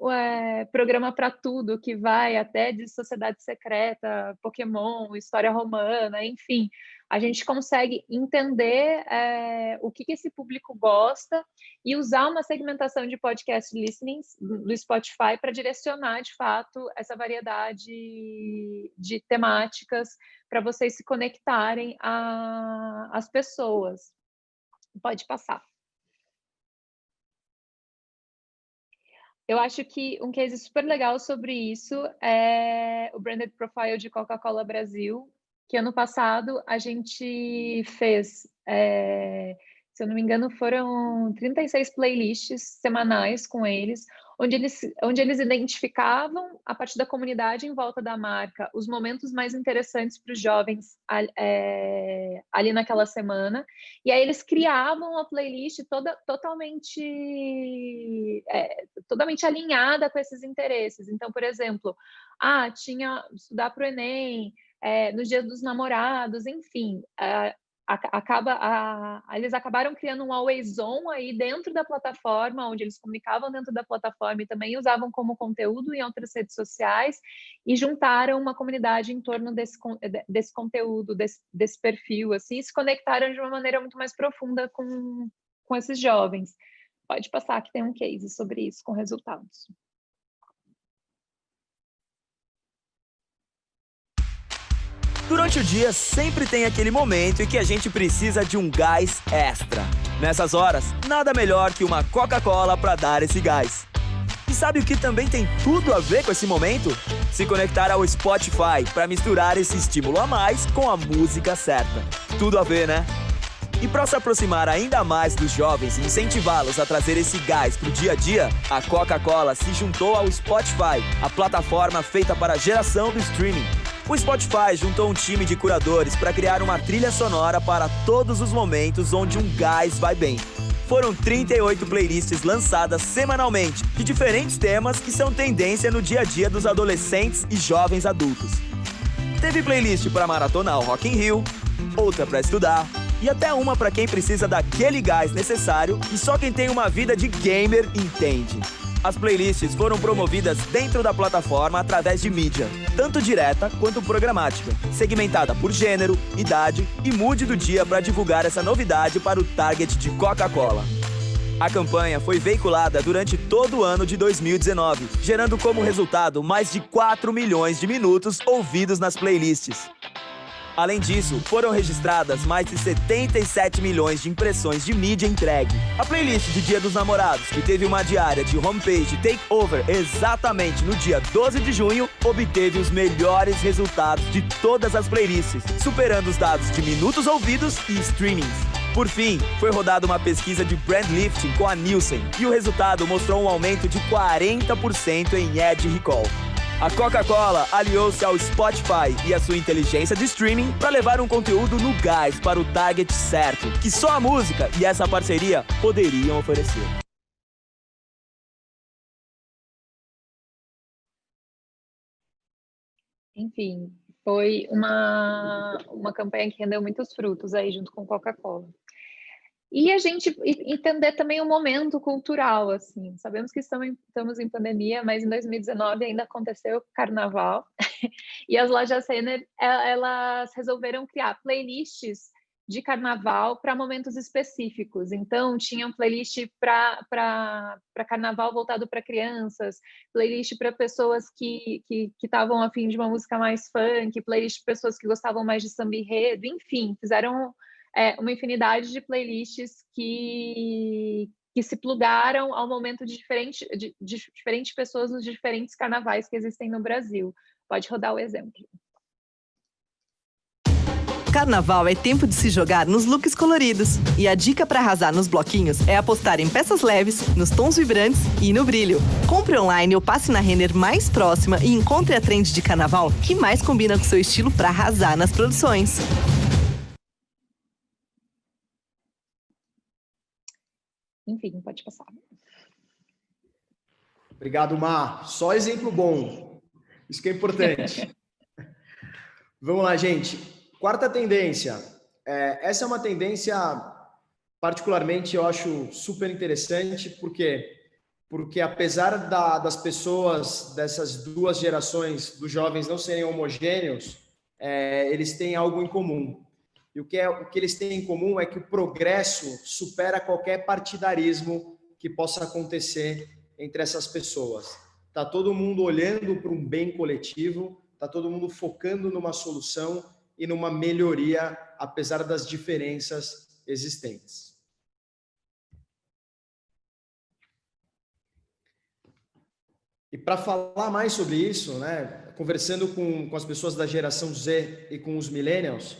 programa para tudo, que vai até de Sociedade Secreta, Pokémon, História Romana, enfim, a gente consegue entender o que esse público gosta e usar uma segmentação de podcast listenings do Spotify para direcionar, de fato, essa variedade de temáticas para vocês se conectarem às pessoas. Pode passar. Eu acho que um case super legal sobre isso é o Branded Profile de Coca-Cola Brasil, que ano passado a gente fez, se eu não me engano, foram 36 playlists semanais com eles, onde eles identificavam, a partir da comunidade em volta da marca, os momentos mais interessantes para os jovens ali naquela semana, e aí eles criavam uma playlist totalmente alinhada com esses interesses. Então, por exemplo, tinha estudar para o Enem, nos dias dos namorados, enfim, eles acabaram criando um always on aí dentro da plataforma, onde eles comunicavam dentro da plataforma e também usavam como conteúdo em outras redes sociais, e juntaram uma comunidade em torno desse conteúdo, desse perfil, assim, e se conectaram de uma maneira muito mais profunda com esses jovens. Pode passar, que tem um case sobre isso, com resultados. Durante o dia, sempre tem aquele momento em que a gente precisa de um gás extra. Nessas horas, nada melhor que uma Coca-Cola para dar esse gás. E sabe o que também tem tudo a ver com esse momento? Se conectar ao Spotify para misturar esse estímulo a mais com a música certa. Tudo a ver, né? E para se aproximar ainda mais dos jovens e incentivá-los a trazer esse gás para o dia a dia, a Coca-Cola se juntou ao Spotify, a plataforma feita para a geração do streaming. O Spotify juntou um time de curadores para criar uma trilha sonora para todos os momentos onde um gás vai bem. Foram 38 playlists lançadas semanalmente, de diferentes temas que são tendência no dia a dia dos adolescentes e jovens adultos. Teve playlist para maratonar o Rock in Rio, outra para estudar, e até uma para quem precisa daquele gás necessário que só quem tem uma vida de gamer entende. As playlists foram promovidas dentro da plataforma através de mídia, tanto direta quanto programática, segmentada por gênero, idade e mood do dia para divulgar essa novidade para o target de Coca-Cola. A campanha foi veiculada durante todo o ano de 2019, gerando como resultado mais de 4 milhões de minutos ouvidos nas playlists. Além disso, foram registradas mais de 77 milhões de impressões de mídia entregue. A playlist de Dia dos Namorados, que teve uma diária de homepage takeover exatamente no dia 12 de junho, obteve os melhores resultados de todas as playlists, superando os dados de minutos ouvidos e streamings. Por fim, foi rodada uma pesquisa de brand lifting com a Nielsen, e o resultado mostrou um aumento de 40% em ad recall. A Coca-Cola aliou-se ao Spotify e à sua inteligência de streaming para levar um conteúdo no gás para o target certo, que só a música e essa parceria poderiam oferecer. Enfim, foi uma campanha que rendeu muitos frutos aí junto com Coca-Cola. E a gente entender também o momento cultural, assim. Sabemos que estamos em pandemia, mas em 2019 ainda aconteceu o Carnaval. E as lojas Renner, elas resolveram criar playlists de Carnaval para momentos específicos. Então, tinha um playlist para Carnaval voltado para crianças, playlist para pessoas que estavam a fim de uma música mais funk, playlist para pessoas que gostavam mais de samba enredo, enfim, fizeram uma infinidade de playlists que que se plugaram ao momento de diferentes pessoas nos diferentes carnavais que existem no Brasil. Pode rodar o exemplo. Carnaval é tempo de se jogar nos looks coloridos. E a dica para arrasar nos bloquinhos é apostar em peças leves, nos tons vibrantes e no brilho. Compre online ou passe na Renner mais próxima e encontre a trend de carnaval que mais combina com seu estilo para arrasar nas produções. Enfim, pode passar. Obrigado, Mar. Só exemplo bom. Isso que é importante. Vamos lá, gente. Quarta tendência. Essa é uma tendência, particularmente, eu acho super interessante, porque apesar das pessoas, dessas duas gerações dos jovens não serem homogêneos, eles têm algo em comum. E o que eles têm em comum é que o progresso supera qualquer partidarismo que possa acontecer entre essas pessoas. Está todo mundo olhando para um bem coletivo, está todo mundo focando numa solução e numa melhoria, apesar das diferenças existentes. E para falar mais sobre isso, né, conversando com as pessoas da geração Z e com os millennials,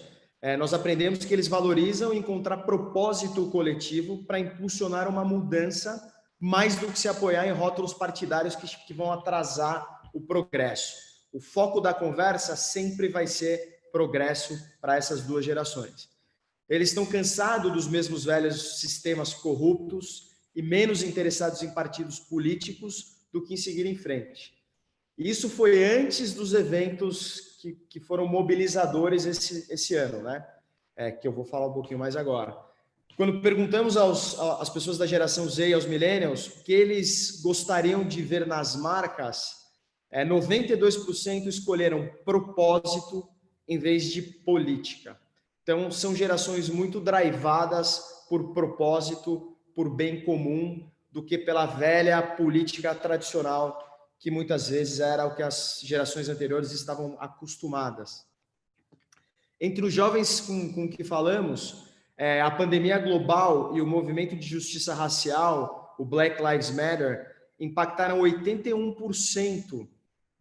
nós aprendemos que eles valorizam encontrar propósito coletivo para impulsionar uma mudança, mais do que se apoiar em rótulos partidários que vão atrasar o progresso. O foco da conversa sempre vai ser progresso para essas duas gerações. Eles estão cansados dos mesmos velhos sistemas corruptos e menos interessados em partidos políticos do que em seguir em frente. E isso foi antes dos eventos que foram mobilizadores esse ano, né? Que eu vou falar um pouquinho mais agora. Quando perguntamos às pessoas da geração Z e aos millennials o que eles gostariam de ver nas marcas, 92% escolheram propósito em vez de política. Então, são gerações muito drivadas por propósito, por bem comum, do que pela velha política tradicional, que muitas vezes era o que as gerações anteriores estavam acostumadas. Entre os jovens com que falamos, a pandemia global e o movimento de justiça racial, o Black Lives Matter, impactaram 81%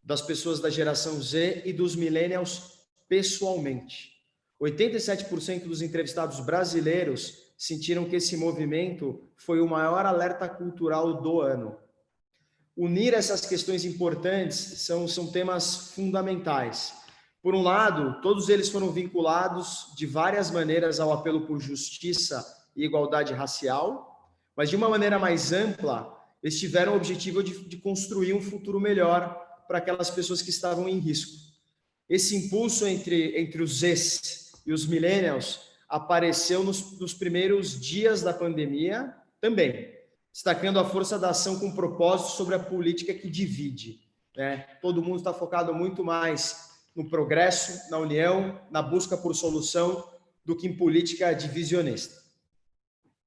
das pessoas da geração Z e dos millennials pessoalmente. 87% dos entrevistados brasileiros sentiram que esse movimento foi o maior alerta cultural do ano. Unir essas questões importantes são temas fundamentais. Por um lado, todos eles foram vinculados de várias maneiras ao apelo por justiça e igualdade racial, mas de uma maneira mais ampla, eles tiveram o objetivo de construir um futuro melhor para aquelas pessoas que estavam em risco. Esse impulso entre os Zs e os millennials apareceu nos primeiros dias da pandemia também, destacando a força da ação com propósito sobre a política que divide, né? Todo mundo está focado muito mais no progresso, na união, na busca por solução, do que em política divisionista.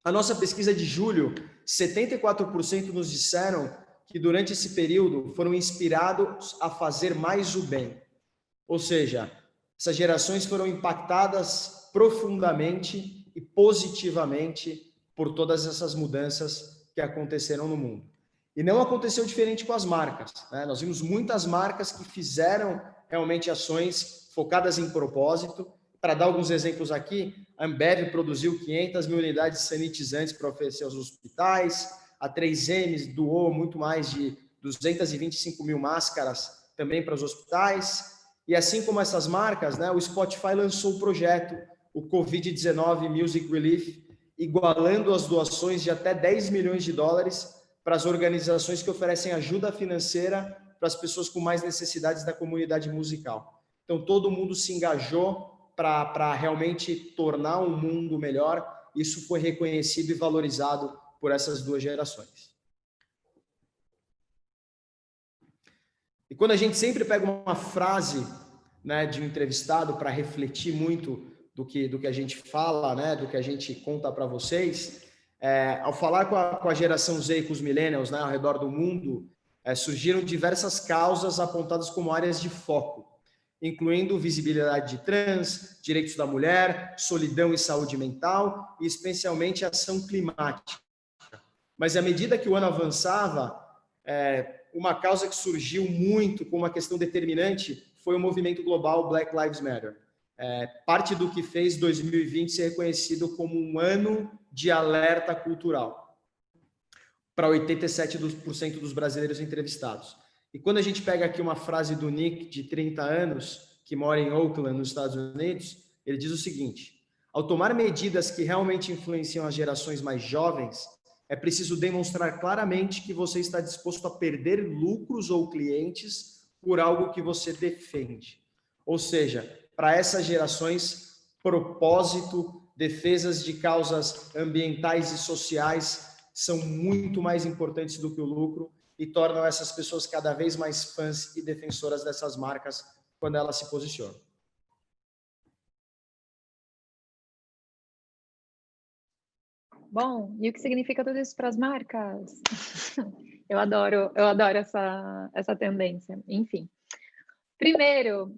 A nossa pesquisa de julho, 74% nos disseram que durante esse período foram inspirados a fazer mais o bem. Ou seja, essas gerações foram impactadas profundamente e positivamente por todas essas mudanças que aconteceram no mundo. E não aconteceu diferente com as marcas, né? Nós vimos muitas marcas que fizeram realmente ações focadas em propósito. Para dar alguns exemplos aqui, a Ambev produziu 500 mil unidades de sanitizantes para oferecer aos hospitais, a 3M doou muito mais de 225 mil máscaras também para os hospitais. E assim como essas marcas, né, o Spotify lançou o projeto, o Covid-19 Music Relief, igualando as doações de até 10 milhões de dólares para as organizações que oferecem ajuda financeira para as pessoas com mais necessidades da comunidade musical. Então, todo mundo se engajou para realmente tornar um mundo melhor. Isso foi reconhecido e valorizado por essas duas gerações. E quando a gente sempre pega uma frase, né, de um entrevistado para refletir muito do que a gente fala, né, do que a gente conta para vocês, ao falar com a geração Z e com os millennials, né, ao redor do mundo, surgiram diversas causas apontadas como áreas de foco, incluindo visibilidade de trans, direitos da mulher, solidão e saúde mental e especialmente ação climática. Mas à medida que o ano avançava, uma causa que surgiu muito como uma questão determinante foi o movimento global Black Lives Matter. Parte do que fez 2020 ser reconhecido como um ano de alerta cultural para 87% dos brasileiros entrevistados. E quando a gente pega aqui uma frase do Nick, de 30 anos, que mora em Oakland, nos Estados Unidos, ele diz o seguinte: ao tomar medidas que realmente influenciam as gerações mais jovens, é preciso demonstrar claramente que você está disposto a perder lucros ou clientes por algo que você defende. Ou seja, para essas gerações, propósito, defesas de causas ambientais e sociais são muito mais importantes do que o lucro e tornam essas pessoas cada vez mais fãs e defensoras dessas marcas quando elas se posicionam. Bom, e o que significa tudo isso para as marcas? Eu adoro essa tendência. Enfim, primeiro,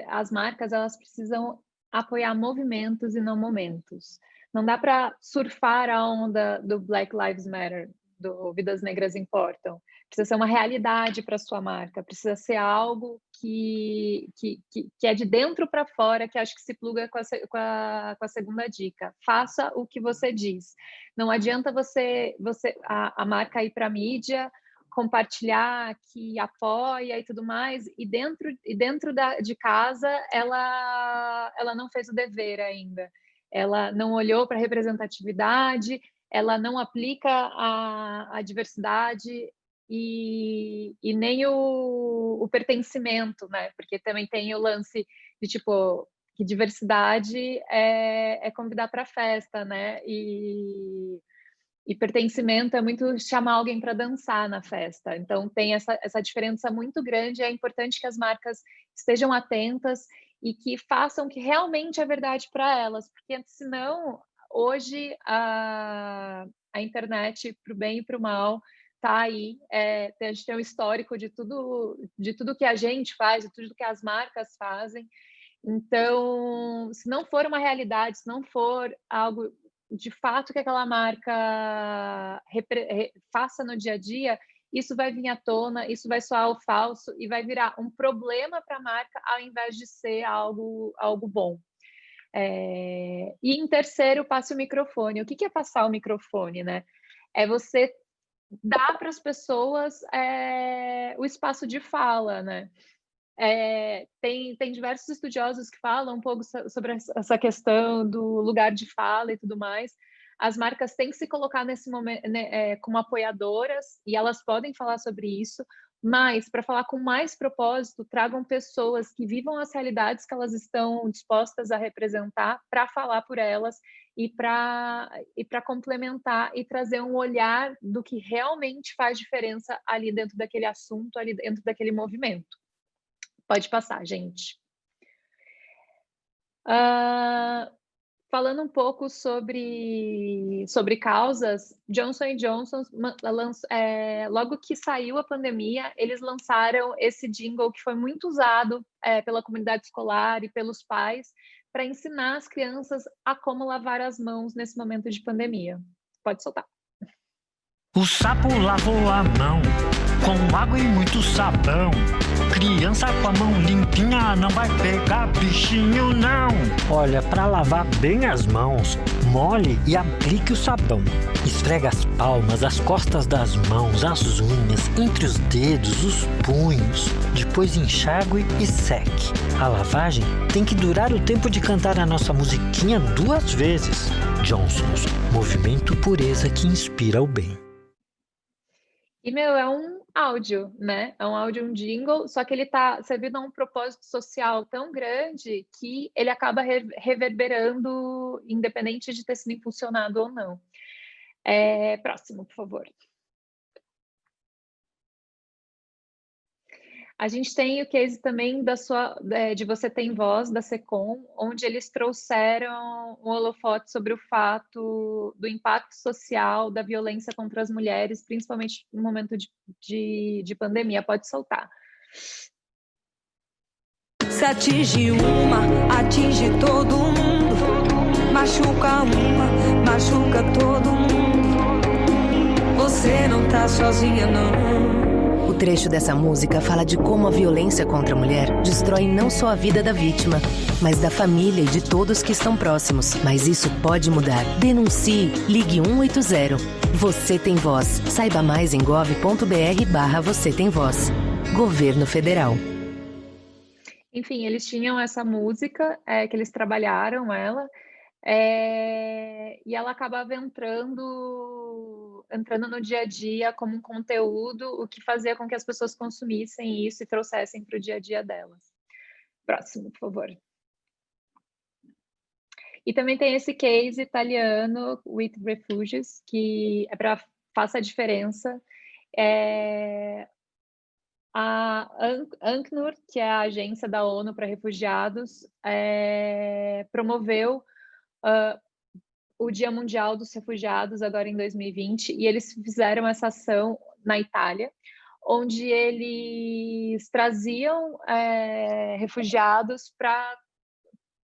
as marcas elas precisam apoiar movimentos e não momentos. Não dá para surfar a onda do Black Lives Matter, do Vidas Negras Importam. Precisa ser uma realidade para a sua marca, precisa ser algo que é de dentro para fora, que acho que se pluga com a segunda dica. Faça o que você diz. Não adianta a marca ir para a mídia, compartilhar que apoia e tudo mais, e dentro de casa ela não fez o dever ainda. Ela não olhou para a representatividade, ela não aplica a diversidade e nem o pertencimento, né? Porque também tem o lance de, tipo, que diversidade é convidar para a festa, né? E pertencimento é muito chamar alguém para dançar na festa. Então, tem essa diferença muito grande. É importante que as marcas estejam atentas e que façam que realmente é verdade para elas, porque senão, hoje, a internet, para o bem e para o mal, está aí. A gente tem um histórico de tudo que a gente faz, de tudo que as marcas fazem. Então, se não for uma realidade, se não for algo de fato que aquela marca faça no dia a dia, isso vai vir à tona, isso vai soar ao falso e vai virar um problema para a marca ao invés de ser algo bom. E em terceiro, passe o microfone. O que é passar o microfone, né? É você dar para as pessoas o espaço de fala, né? Tem diversos estudiosos que falam um pouco sobre essa questão do lugar de fala e tudo mais. As marcas têm que se colocar nesse momento, né, como apoiadoras, e elas podem falar sobre isso, mas para falar com mais propósito, tragam pessoas que vivam as realidades que elas estão dispostas a representar para falar por elas e para complementar e trazer um olhar do que realmente faz diferença ali dentro daquele assunto, ali dentro daquele movimento. Pode passar, gente. Falando um pouco sobre causas, Johnson & Johnson, logo que saiu a pandemia, eles lançaram esse jingle que foi muito usado pela comunidade escolar e pelos pais para ensinar as crianças a como lavar as mãos nesse momento de pandemia. Pode soltar. O sapo lavou a mão com água e muito sabão. Criança com a mão limpinha não vai pegar bichinho, não. Olha, para lavar bem as mãos, molhe e aplique o sabão. Esfrega as palmas, as costas das mãos, as unhas, entre os dedos, os punhos. Depois enxague e seque. A lavagem tem que durar o tempo de cantar a nossa musiquinha 2 vezes. Johnson's, movimento pureza que inspira o bem. E, é um áudio, né? É um áudio, um jingle, só que ele está servindo a um propósito social tão grande que ele acaba reverberando, independente de ter sido impulsionado ou não. Próximo, por favor. A gente tem o case também de Você Tem Voz, da Secom, onde eles trouxeram um holofote sobre o fato do impacto social da violência contra as mulheres, principalmente no momento de pandemia. Pode soltar. Se atinge uma, atinge todo mundo. Machuca uma, machuca todo mundo. Você tá sozinha não. O trecho dessa música fala de como a violência contra a mulher destrói não só a vida da vítima, mas da família e de todos que estão próximos. Mas isso pode mudar. Denuncie, ligue 180. Você tem voz. Saiba mais em gov.br/Você tem voz. Governo Federal. Enfim, eles tinham essa música, que eles trabalharam ela, e ela acabava entrando no dia a dia como um conteúdo, o que fazia com que as pessoas consumissem isso e trouxessem para o dia a dia delas. Próximo, por favor. E também tem esse case italiano, With Refugees, que é para Faça a Diferença. A ACNUR, que é a agência da ONU para refugiados, promoveu o Dia Mundial dos Refugiados agora em 2020, e eles fizeram essa ação na Itália, onde eles traziam refugiados para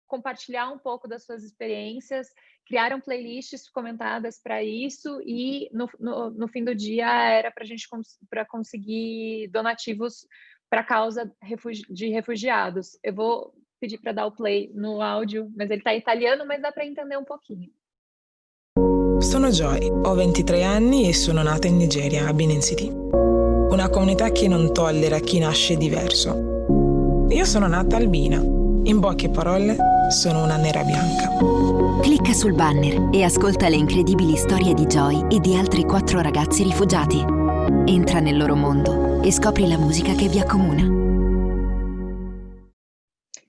compartilhar um pouco das suas experiências, criaram playlists comentadas para isso, e no fim do dia era para a gente conseguir donativos para a causa de refugiados. Eu vou pedir para dar o play no áudio, mas ele está em italiano, mas dá para entender um pouquinho. Sono Joy, ho 23 anni e sono nata in Nigeria, a Benin City. Una comunità che non tollera chi nasce diverso. Io sono nata albina. In poche parole, sono una nera bianca. Clicca sul banner e ascolta le incredibili storie di Joy e di altri 4 ragazzi rifugiati. Entra nel loro mondo e scopri la musica che vi accomuna.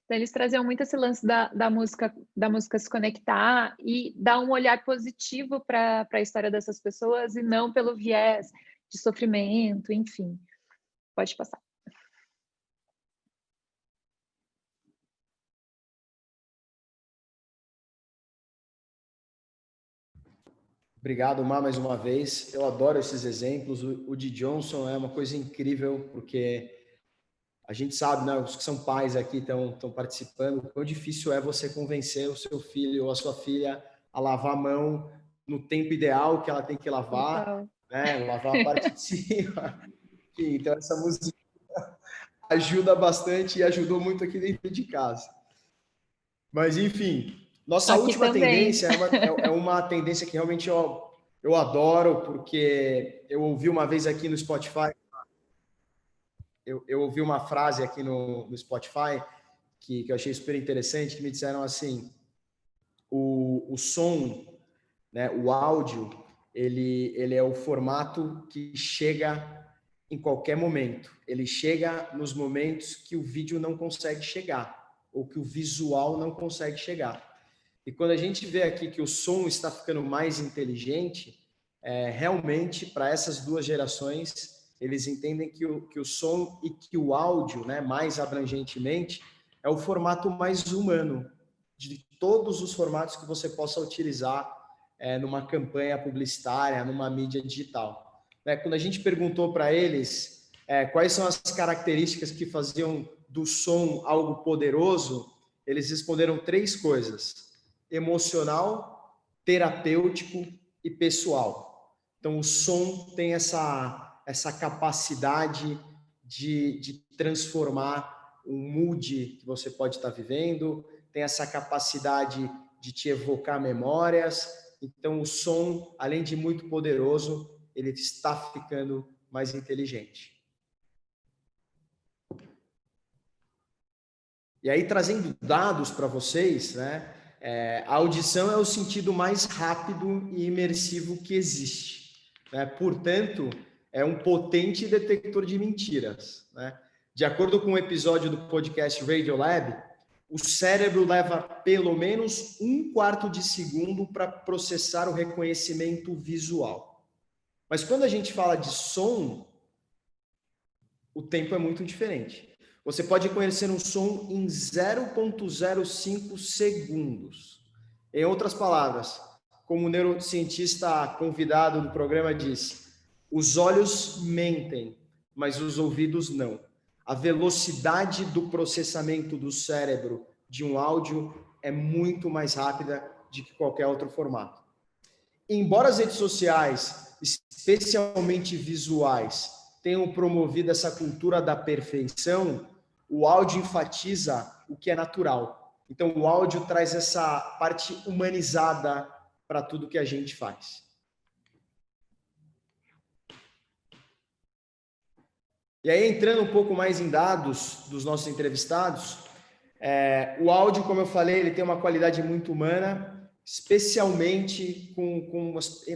Então, eles traziam muito esse lance da música se conectar e dar um olhar positivo para a história dessas pessoas e não pelo viés de sofrimento, enfim. Pode passar. Obrigado, Má, mais uma vez. Eu adoro esses exemplos. O de Johnson é uma coisa incrível, porque a gente sabe, né, os que são pais aqui estão participando, o quão difícil é você convencer o seu filho ou a sua filha a lavar a mão no tempo ideal que ela tem que lavar, né, lavar a parte de cima. Enfim, então, essa música ajuda bastante e ajudou muito aqui dentro de casa. Mas, enfim... Nossa aqui última também. Tendência é uma tendência que realmente eu adoro, porque eu ouvi uma vez aqui no Spotify, eu ouvi uma frase aqui no Spotify que eu achei super interessante, que me disseram assim, o som, né, o áudio, ele é o formato que chega em qualquer momento. Ele chega nos momentos que o vídeo não consegue chegar, ou que o visual não consegue chegar. E quando a gente vê aqui que o som está ficando mais inteligente, realmente, para essas duas gerações, eles entendem que o som e que o áudio, né, mais abrangentemente, é o formato mais humano de todos os formatos que você possa utilizar numa campanha publicitária, numa mídia digital. Quando a gente perguntou para eles quais são as características que faziam do som algo poderoso, eles responderam 3 coisas: emocional, terapêutico e pessoal. Então, o som tem essa capacidade de transformar o mood que você pode estar vivendo, tem essa capacidade de te evocar memórias. Então, o som, além de muito poderoso, ele está ficando mais inteligente. E aí, trazendo dados para vocês, né? A audição é o sentido mais rápido e imersivo que existe, né? Portanto, é um potente detector de mentiras, né? De acordo com um episódio do podcast Radiolab, o cérebro leva pelo menos 1/4 de segundo para processar o reconhecimento visual. Mas quando a gente fala de som, o tempo é muito diferente. Você pode reconhecer um som em 0,05 segundos. Em outras palavras, como o neurocientista convidado do programa disse, os olhos mentem, mas os ouvidos não. A velocidade do processamento do cérebro de um áudio é muito mais rápida do que qualquer outro formato. Embora as redes sociais especialmente visuais, tenham promovido essa cultura da perfeição, o áudio enfatiza o que é natural. Então, o áudio traz essa parte humanizada para tudo que a gente faz. E aí, entrando um pouco mais em dados dos nossos entrevistados, o áudio, como eu falei, ele tem uma qualidade muito humana, especialmente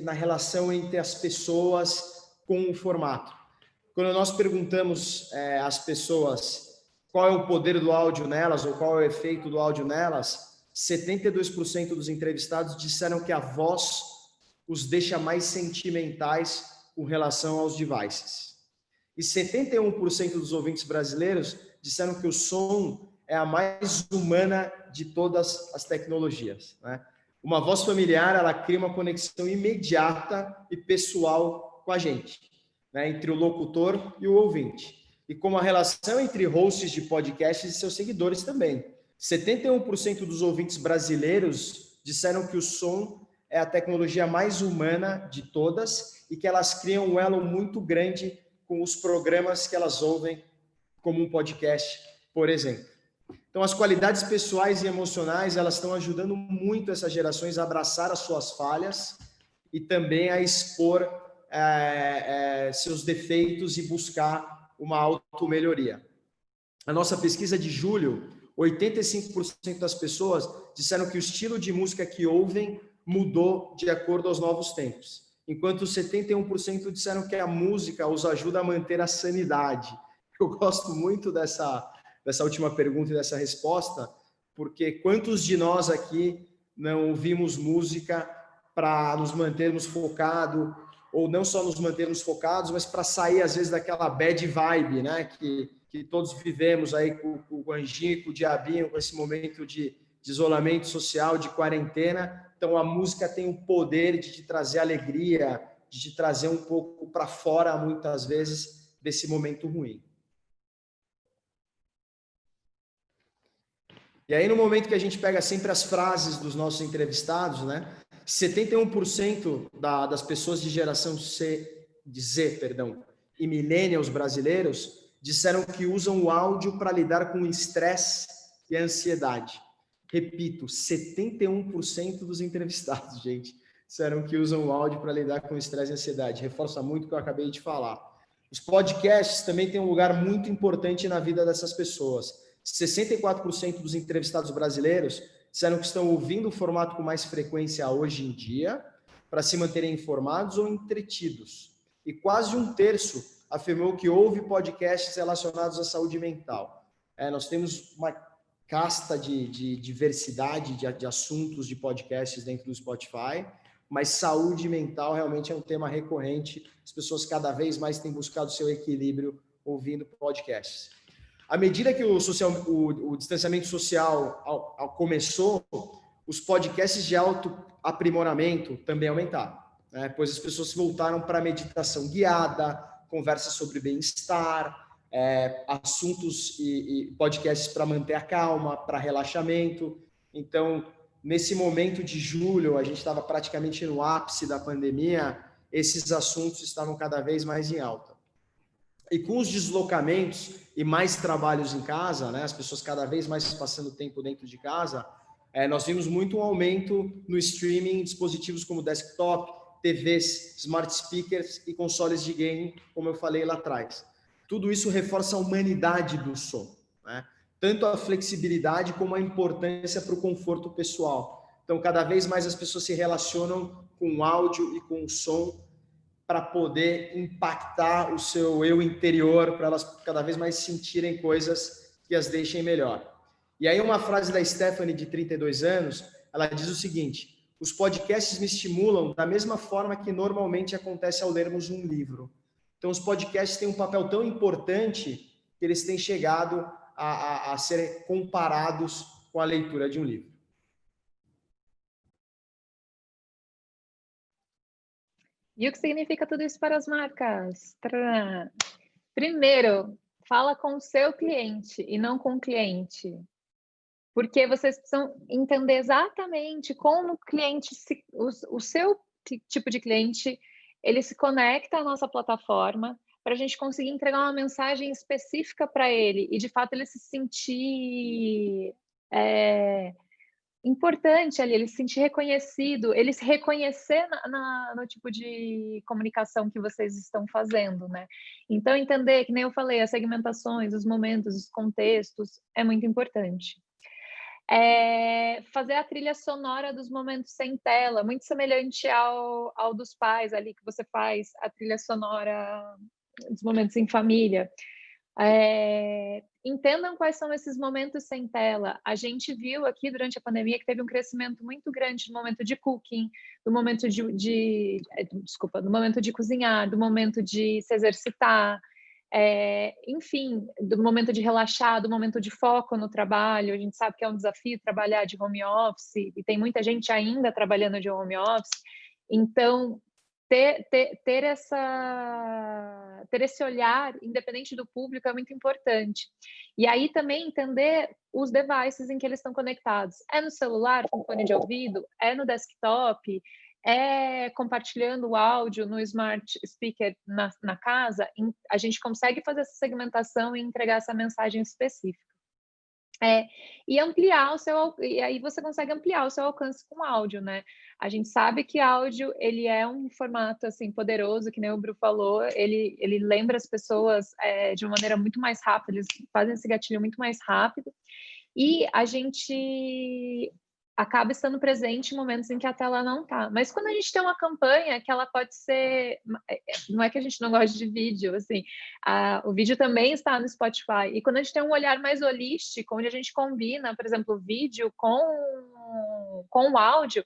na relação entre as pessoas com o formato. Quando nós perguntamos às pessoas qual é o poder do áudio nelas ou qual é o efeito do áudio nelas, 72% dos entrevistados disseram que a voz os deixa mais sentimentais com relação aos devices. E 71% dos ouvintes brasileiros disseram que o som é a mais humana de todas as tecnologias, né? Uma voz familiar, ela cria uma conexão imediata e pessoal com a gente, né? Entre o locutor e o ouvinte. E como a relação entre hosts de podcasts e seus seguidores também. 71% dos ouvintes brasileiros disseram que o som é a tecnologia mais humana de todas e que elas criam um elo muito grande com os programas que elas ouvem, como um podcast, por exemplo. Então, as qualidades pessoais e emocionais, elas estão ajudando muito essas gerações a abraçar as suas falhas e também a expor seus defeitos e buscar uma auto-melhoria. A nossa pesquisa de julho, 85% das pessoas disseram que o estilo de música que ouvem mudou de acordo aos novos tempos, enquanto 71% disseram que a música os ajuda a manter a sanidade. Eu gosto muito dessa última pergunta e dessa resposta, porque quantos de nós aqui não ouvimos música para nos mantermos focados, ou não só nos mantermos focados, mas para sair, às vezes, daquela bad vibe, né? Que todos vivemos aí com o anjinho, com o diabinho, com esse momento de isolamento social, de quarentena. Então, a música tem o poder de te trazer alegria, de te trazer um pouco para fora, muitas vezes, desse momento ruim. E aí, no momento que a gente pega sempre as frases dos nossos entrevistados, né? 71% das pessoas de geração Z e millennials brasileiros disseram que usam o áudio para lidar com o estresse e a ansiedade. Repito, 71% dos entrevistados, gente, disseram que usam o áudio para lidar com o estresse e a ansiedade. Reforça muito o que eu acabei de falar. Os podcasts também têm um lugar muito importante na vida dessas pessoas. 64% dos entrevistados brasileiros disseram que estão ouvindo o formato com mais frequência hoje em dia para se manterem informados ou entretidos. E quase um terço afirmou que ouve podcasts relacionados à saúde mental. Nós temos uma casta de diversidade de assuntos de podcasts dentro do Spotify, mas saúde mental realmente é um tema recorrente. As pessoas cada vez mais têm buscado seu equilíbrio ouvindo podcasts. À medida que o distanciamento social começou, os podcasts de autoaprimoramento também aumentaram, né? Pois as pessoas se voltaram para a meditação guiada, conversas sobre bem-estar, assuntos e podcasts para manter a calma, para relaxamento. Então, nesse momento de julho, a gente estava praticamente no ápice da pandemia, esses assuntos estavam cada vez mais em alta. E com os deslocamentos e mais trabalhos em casa, né, as pessoas cada vez mais passando tempo dentro de casa, nós vimos muito um aumento no streaming em dispositivos como desktop, TVs, smart speakers e consoles de game, como eu falei lá atrás. Tudo isso reforça a humanidade do som, né? Tanto a flexibilidade como a importância para o conforto pessoal. Então, cada vez mais as pessoas se relacionam com o áudio e com o som para poder impactar o seu eu interior, para elas cada vez mais sentirem coisas que as deixem melhor. E aí uma frase da Stephanie, de 32 anos, ela diz o seguinte: os podcasts me estimulam da mesma forma que normalmente acontece ao lermos um livro. Então os podcasts têm um papel tão importante que eles têm chegado a serem comparados com a leitura de um livro. E o que significa tudo isso para as marcas? Primeiro, fala com o seu cliente e não com o cliente. Porque vocês precisam entender exatamente como o cliente, o seu tipo de cliente, ele se conecta à nossa plataforma para a gente conseguir entregar uma mensagem específica para ele e, de fato, ele se sentir importante ali, ele se sentir reconhecido, ele se reconhecer no tipo de comunicação que vocês estão fazendo, né? Então, entender, que nem eu falei, as segmentações, os momentos, os contextos, é muito importante. Fazer a trilha sonora dos momentos sem tela, muito semelhante ao dos pais ali, que você faz a trilha sonora dos momentos em família. Entendam quais são esses momentos sem tela. A gente viu aqui durante a pandemia que teve um crescimento muito grande do momento de cooking, do momento do momento de cozinhar, do momento de se exercitar, enfim, do momento de relaxar, do momento de foco no trabalho. A gente sabe que é um desafio trabalhar de home office e tem muita gente ainda trabalhando de home office. Então, ter esse olhar, independente do público, é muito importante. E aí também entender os devices em que eles estão conectados. É no celular, com fone de ouvido? É no desktop? É compartilhando o áudio no smart speaker na casa? A gente consegue fazer essa segmentação e entregar essa mensagem específica. E aí você consegue ampliar o seu alcance com áudio, né? A gente sabe que áudio, ele é um formato, assim, poderoso, que nem o Bru falou, ele lembra as pessoas de uma maneira muito mais rápida, eles fazem esse gatilho muito mais rápido, e a gente acaba estando presente em momentos em que a tela não está. Mas quando a gente tem uma campanha que ela pode ser... Não é que a gente não gosta de vídeo, assim, o vídeo também está no Spotify. E quando a gente tem um olhar mais holístico, onde a gente combina, por exemplo, o vídeo com o áudio,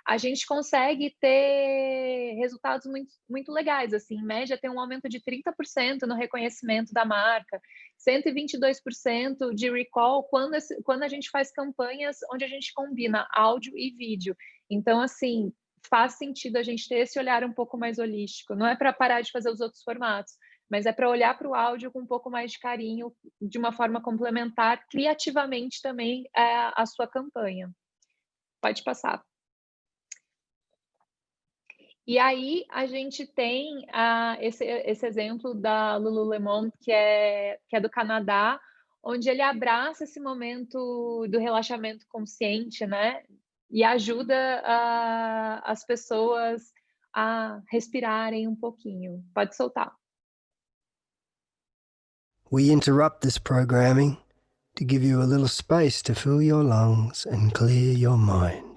a gente consegue ter resultados muito, muito legais. Assim, em média, tem um aumento de 30% no reconhecimento da marca, 122% de recall quando a gente faz campanhas onde a gente combina áudio e vídeo. Então, assim, faz sentido a gente ter esse olhar um pouco mais holístico. Não é para parar de fazer os outros formatos, mas é para olhar para o áudio com um pouco mais de carinho, de uma forma complementar, criativamente também a sua campanha. Pode passar. E aí a gente tem esse exemplo da Lululemon, que é do Canadá, onde ele abraça esse momento do relaxamento consciente, né? E ajuda as pessoas a respirarem um pouquinho. Pode soltar. We interrupt this programming to give you a little space to fill your lungs and clear your mind.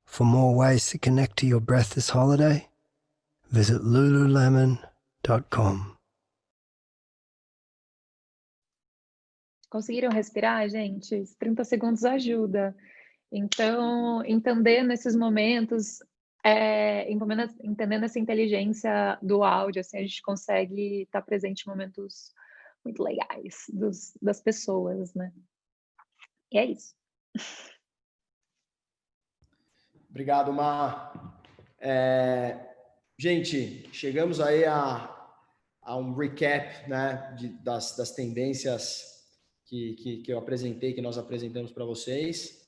For more ways to connect to your breath this holiday, visit lululemon.com. Conseguiram respirar, gente? 30 segundos ajuda. Então, entender nesses momentos, entendendo essa inteligência do áudio, assim, a gente consegue estar presente em momentos muito legais das pessoas, né? E é isso. Obrigado, Mar. Gente, chegamos aí a um recap, né, das tendências que eu apresentei, que nós apresentamos para vocês.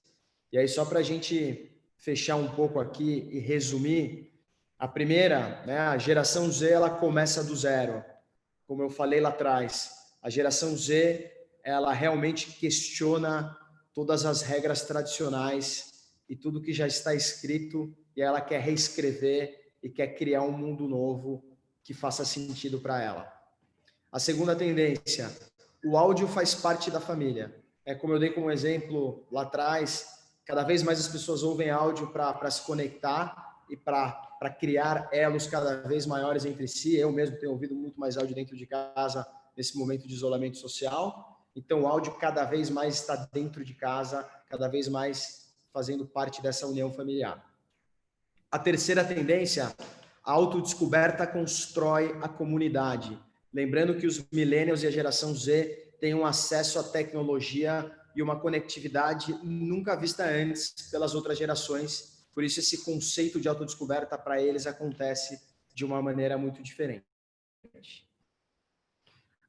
E aí, só para a gente fechar um pouco aqui e resumir, a primeira, né, a geração Z, ela começa do zero. Como eu falei lá atrás, a geração Z, ela realmente questiona todas as regras tradicionais e tudo que já está escrito, e ela quer reescrever e quer criar um mundo novo que faça sentido para ela. A segunda tendência, o áudio faz parte da família. Como eu dei como exemplo lá atrás, cada vez mais as pessoas ouvem áudio para se conectar e para criar elos cada vez maiores entre si. Eu mesmo tenho ouvido muito mais áudio dentro de casa nesse momento de isolamento social. Então, o áudio cada vez mais está dentro de casa, cada vez mais fazendo parte dessa união familiar. A terceira tendência, a autodescoberta constrói a comunidade. Lembrando que os millennials e a geração Z têm um acesso à tecnologia e uma conectividade nunca vista antes pelas outras gerações. Por isso, esse conceito de autodescoberta para eles acontece de uma maneira muito diferente.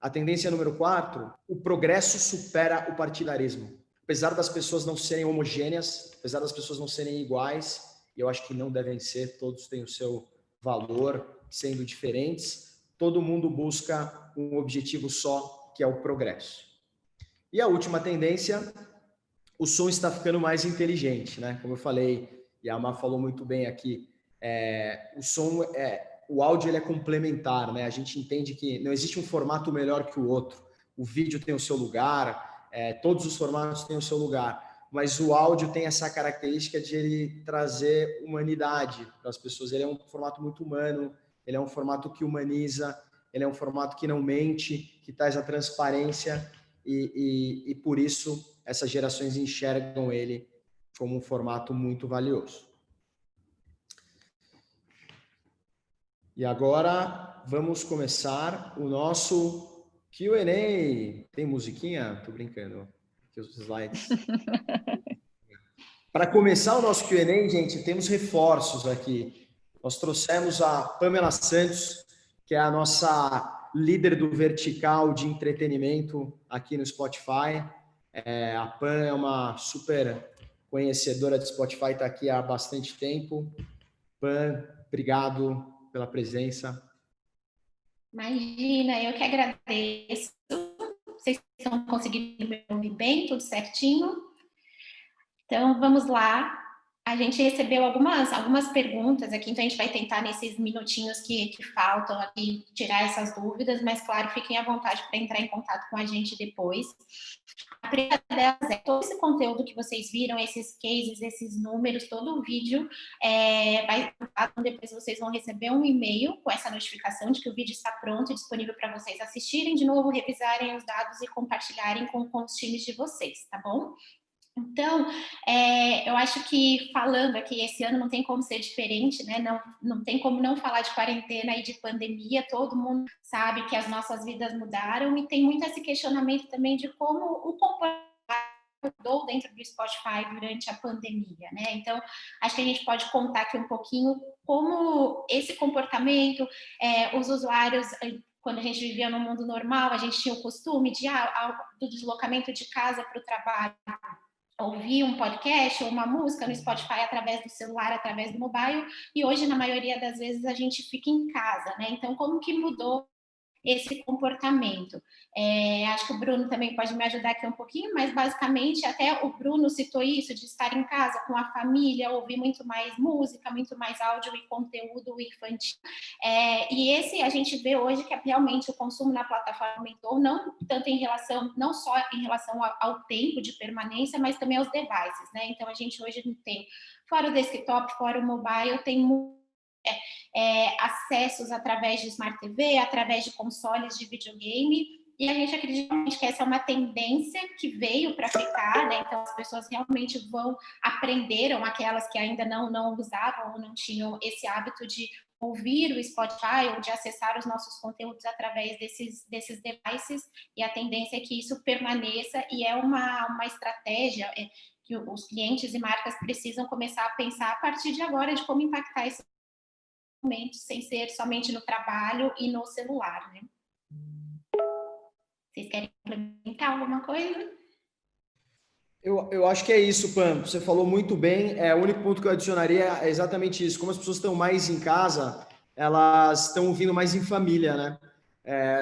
A tendência número 4, o progresso supera o partidarismo. Apesar das pessoas não serem homogêneas, apesar das pessoas não serem iguais, e eu acho que não devem ser, todos têm o seu valor, sendo diferentes, todo mundo busca um objetivo só, que é o progresso. E a última tendência, o som está ficando mais inteligente, né? Como eu falei, e a Amá falou muito bem aqui, o áudio ele é complementar, né? A gente entende que não existe um formato melhor que o outro. O vídeo tem o seu lugar, todos os formatos têm o seu lugar, mas o áudio tem essa característica de ele trazer humanidade para as pessoas. Ele é um formato muito humano, ele é um formato que humaniza, ele é um formato que não mente, que traz a transparência e por isso essas gerações enxergam ele como um formato muito valioso. E agora vamos começar o nosso Q&A. Tem musiquinha? Tô brincando. Aqui os slides. Para começar o nosso Q&A, gente, temos reforços aqui. Nós trouxemos a Pamela Santos, que é a nossa líder do vertical de entretenimento aqui no Spotify. A Pam é uma super conhecedora de Spotify, está aqui há bastante tempo. Pam, obrigado pela presença. Imagina, eu que agradeço. Vocês estão conseguindo me ouvir bem, tudo certinho? Então, vamos lá. A gente recebeu algumas perguntas aqui, então a gente vai tentar, nesses minutinhos que faltam aqui, tirar essas dúvidas, mas, claro, fiquem à vontade para entrar em contato com a gente depois. A primeira delas é todo esse conteúdo que vocês viram, esses cases, esses números, todo o vídeo, depois vocês vão receber um e-mail com essa notificação de que o vídeo está pronto e disponível para vocês assistirem, de novo, revisarem os dados e compartilharem com os times de vocês, tá bom? Então, eu acho que falando aqui, esse ano não tem como ser diferente, né? Não tem como não falar de quarentena e de pandemia, todo mundo sabe que as nossas vidas mudaram e tem muito esse questionamento também de como o comportamento mudou dentro do Spotify durante a pandemia, né? Então, acho que a gente pode contar aqui um pouquinho como esse comportamento, os usuários... Quando a gente vivia no mundo normal, a gente tinha o costume do deslocamento de casa para o trabalho, ouvir um podcast ou uma música no Spotify através do celular, através do mobile, e hoje, na maioria das vezes, a gente fica em casa, né? Então, como que mudou esse comportamento? Acho que o Bruno também pode me ajudar aqui um pouquinho, mas basicamente até o Bruno citou isso, de estar em casa com a família, ouvir muito mais música, muito mais áudio e conteúdo infantil. E esse a gente vê hoje que realmente o consumo na plataforma aumentou, não só em relação ao tempo de permanência, mas também aos devices, né? Então a gente hoje tem, fora o desktop, fora o mobile, tem acessos através de Smart TV, através de consoles de videogame, e a gente acredita que essa é uma tendência que veio para ficar, né? Então as pessoas realmente aprenderam, aquelas que ainda não usavam ou não tinham esse hábito de ouvir o Spotify ou de acessar os nossos conteúdos através desses devices, e a tendência é que isso permaneça, e é uma estratégia que os clientes e marcas precisam começar a pensar a partir de agora de como impactar esse momento sem ser somente no trabalho e no celular, né? Vocês querem complementar alguma coisa? Eu acho que é isso, Pam. Você falou muito bem. O único ponto que eu adicionaria é exatamente isso. Como as pessoas estão mais em casa, elas estão ouvindo mais em família, né?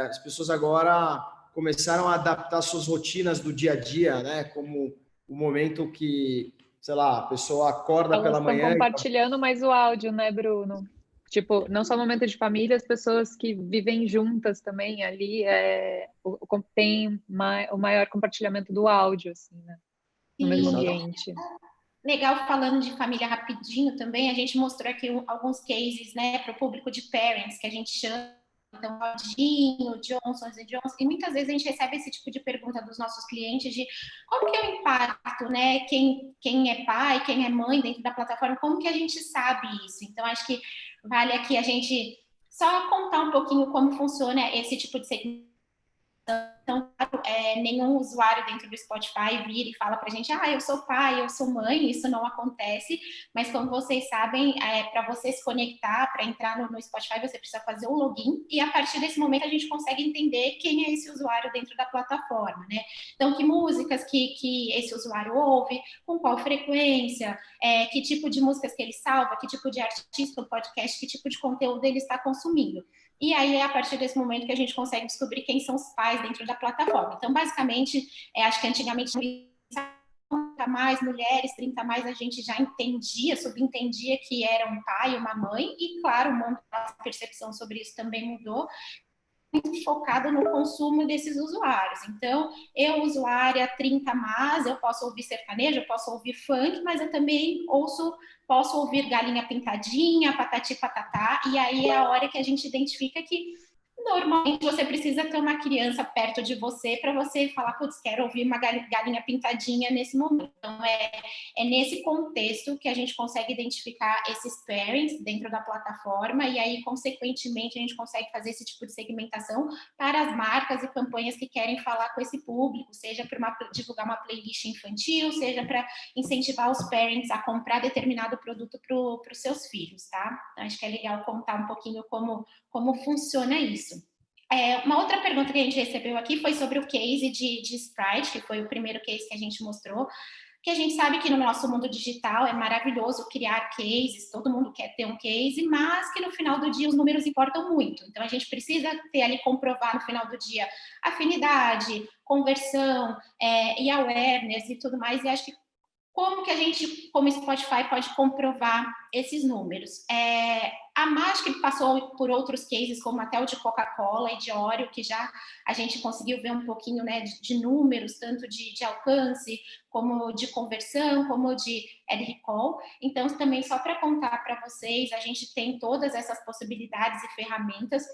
As pessoas agora começaram a adaptar suas rotinas do dia a dia, né? Como o momento que, sei lá, a pessoa acorda pela manhã... Elas estão compartilhando mais o áudio, né, Bruno? Tipo, não só o momento de família, as pessoas que vivem juntas também ali, tem o maior compartilhamento do áudio, assim, né? No mesmo ambiente. Legal, falando de família rapidinho também, a gente mostrou aqui alguns cases, né, para o público de parents, que a gente chama, então, Rodinho, Johnson e Johnson, e muitas vezes a gente recebe esse tipo de pergunta dos nossos clientes de como que é o impacto, né, quem é pai, quem é mãe dentro da plataforma, como que a gente sabe isso? Então, acho que vale aqui a gente só contar um pouquinho como funciona esse tipo de segmento Então, nenhum usuário dentro do Spotify vira e fala para a gente, eu sou pai, eu sou mãe, isso não acontece, mas como vocês sabem, para você se conectar, para entrar no Spotify, você precisa fazer um login, e a partir desse momento a gente consegue entender quem é esse usuário dentro da plataforma, né? Então, que músicas que esse usuário ouve, com qual frequência, que tipo de músicas que ele salva, que tipo de artista ou podcast, que tipo de conteúdo ele está consumindo. E aí é a partir desse momento que a gente consegue descobrir quem são os pais dentro da plataforma. Então, basicamente, acho que antigamente 30 mais mulheres, 30 mais a gente já entendia, subentendia que era um pai, uma mãe, e claro, a percepção sobre isso também mudou, muito focada no consumo desses usuários. Então, eu, usuária 30 mais, eu posso ouvir sertanejo, eu posso ouvir funk, mas eu também posso ouvir Galinha Pintadinha, Patati Patatá, e aí é a hora que a gente identifica que normalmente você precisa ter uma criança perto de você para você falar, putz, quero ouvir uma galinha pintadinha nesse momento. Então, é nesse contexto que a gente consegue identificar esses parents dentro da plataforma e aí, consequentemente, a gente consegue fazer esse tipo de segmentação para as marcas e campanhas que querem falar com esse público, seja para divulgar uma playlist infantil, seja para incentivar os parents a comprar determinado produto para os seus filhos, tá? Acho que é legal contar um pouquinho como funciona isso. Uma outra pergunta que a gente recebeu aqui foi sobre o case de Sprite, que foi o primeiro case que a gente mostrou, que a gente sabe que no nosso mundo digital é maravilhoso criar cases, todo mundo quer ter um case, mas que no final do dia os números importam muito. Então, a gente precisa ter ali, comprovar no final do dia afinidade, conversão e awareness e tudo mais, e acho que como que a gente, como Spotify, pode comprovar esses números? A Magic passou por outros cases, como até o de Coca-Cola e de Oreo, que já a gente conseguiu ver um pouquinho, né, de números, tanto de alcance, como de conversão, como de ad recall. Então, também só para contar para vocês, a gente tem todas essas possibilidades e ferramentas.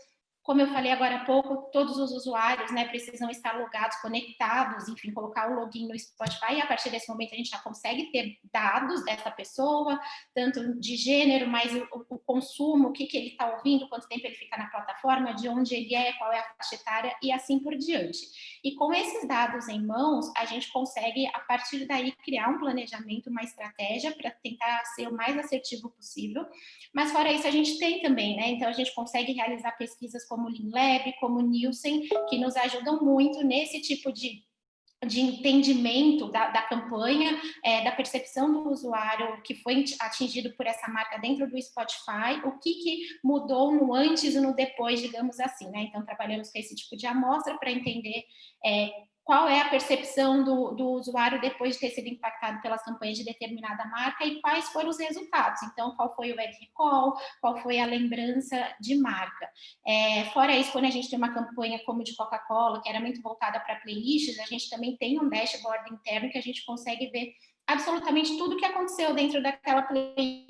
Como eu falei agora há pouco, todos os usuários, né, precisam estar logados, conectados, enfim, colocar o login no Spotify, e a partir desse momento a gente já consegue ter dados dessa pessoa, tanto de gênero, mas o consumo, o que ele está ouvindo, quanto tempo ele fica na plataforma, de onde ele é, qual é a faixa etária e assim por diante. E com esses dados em mãos, a gente consegue, a partir daí, criar um planejamento, uma estratégia para tentar ser o mais assertivo possível. Mas fora isso, a gente tem também, né? Então, a gente consegue realizar pesquisas como o Leanlab, como o Nielsen, que nos ajudam muito nesse tipo de entendimento da campanha, da percepção do usuário que foi atingido por essa marca dentro do Spotify, o que mudou no antes e no depois, digamos assim, né? Então, trabalhamos com esse tipo de amostra para entender qual é a percepção do usuário depois de ter sido impactado pelas campanhas de determinada marca e quais foram os resultados. Então, qual foi o ad recall, qual foi a lembrança de marca. Fora isso, quando a gente tem uma campanha como de Coca-Cola, que era muito voltada para playlists, a gente também tem um dashboard interno que a gente consegue ver absolutamente tudo que aconteceu dentro daquela playlist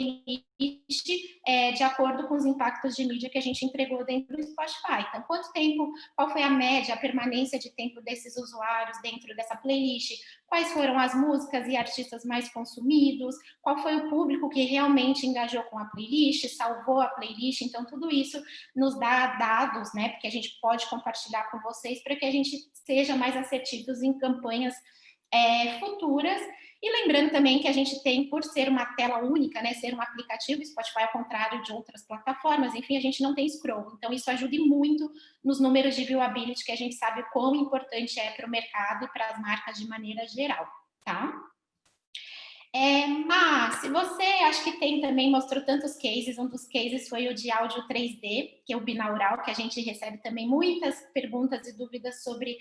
de acordo com os impactos de mídia que a gente entregou dentro do Spotify. Então, quanto tempo, qual foi a média, a permanência de tempo desses usuários dentro dessa playlist, quais foram as músicas e artistas mais consumidos, qual foi o público que realmente engajou com a playlist, salvou a playlist. Então, tudo isso nos dá dados, né, porque a gente pode compartilhar com vocês para que a gente seja mais assertivos em campanhas futuras. E lembrando também que a gente tem, por ser uma tela única, né, ser um aplicativo, Spotify ao contrário de outras plataformas, enfim, a gente não tem scroll. Então, isso ajuda muito nos números de viewability, que a gente sabe o quão importante é para o mercado e para as marcas de maneira geral, tá? Mas, se você, acho que tem também, mostrou tantos cases, um dos cases foi o de áudio 3D, que é o binaural, que a gente recebe também muitas perguntas e dúvidas sobre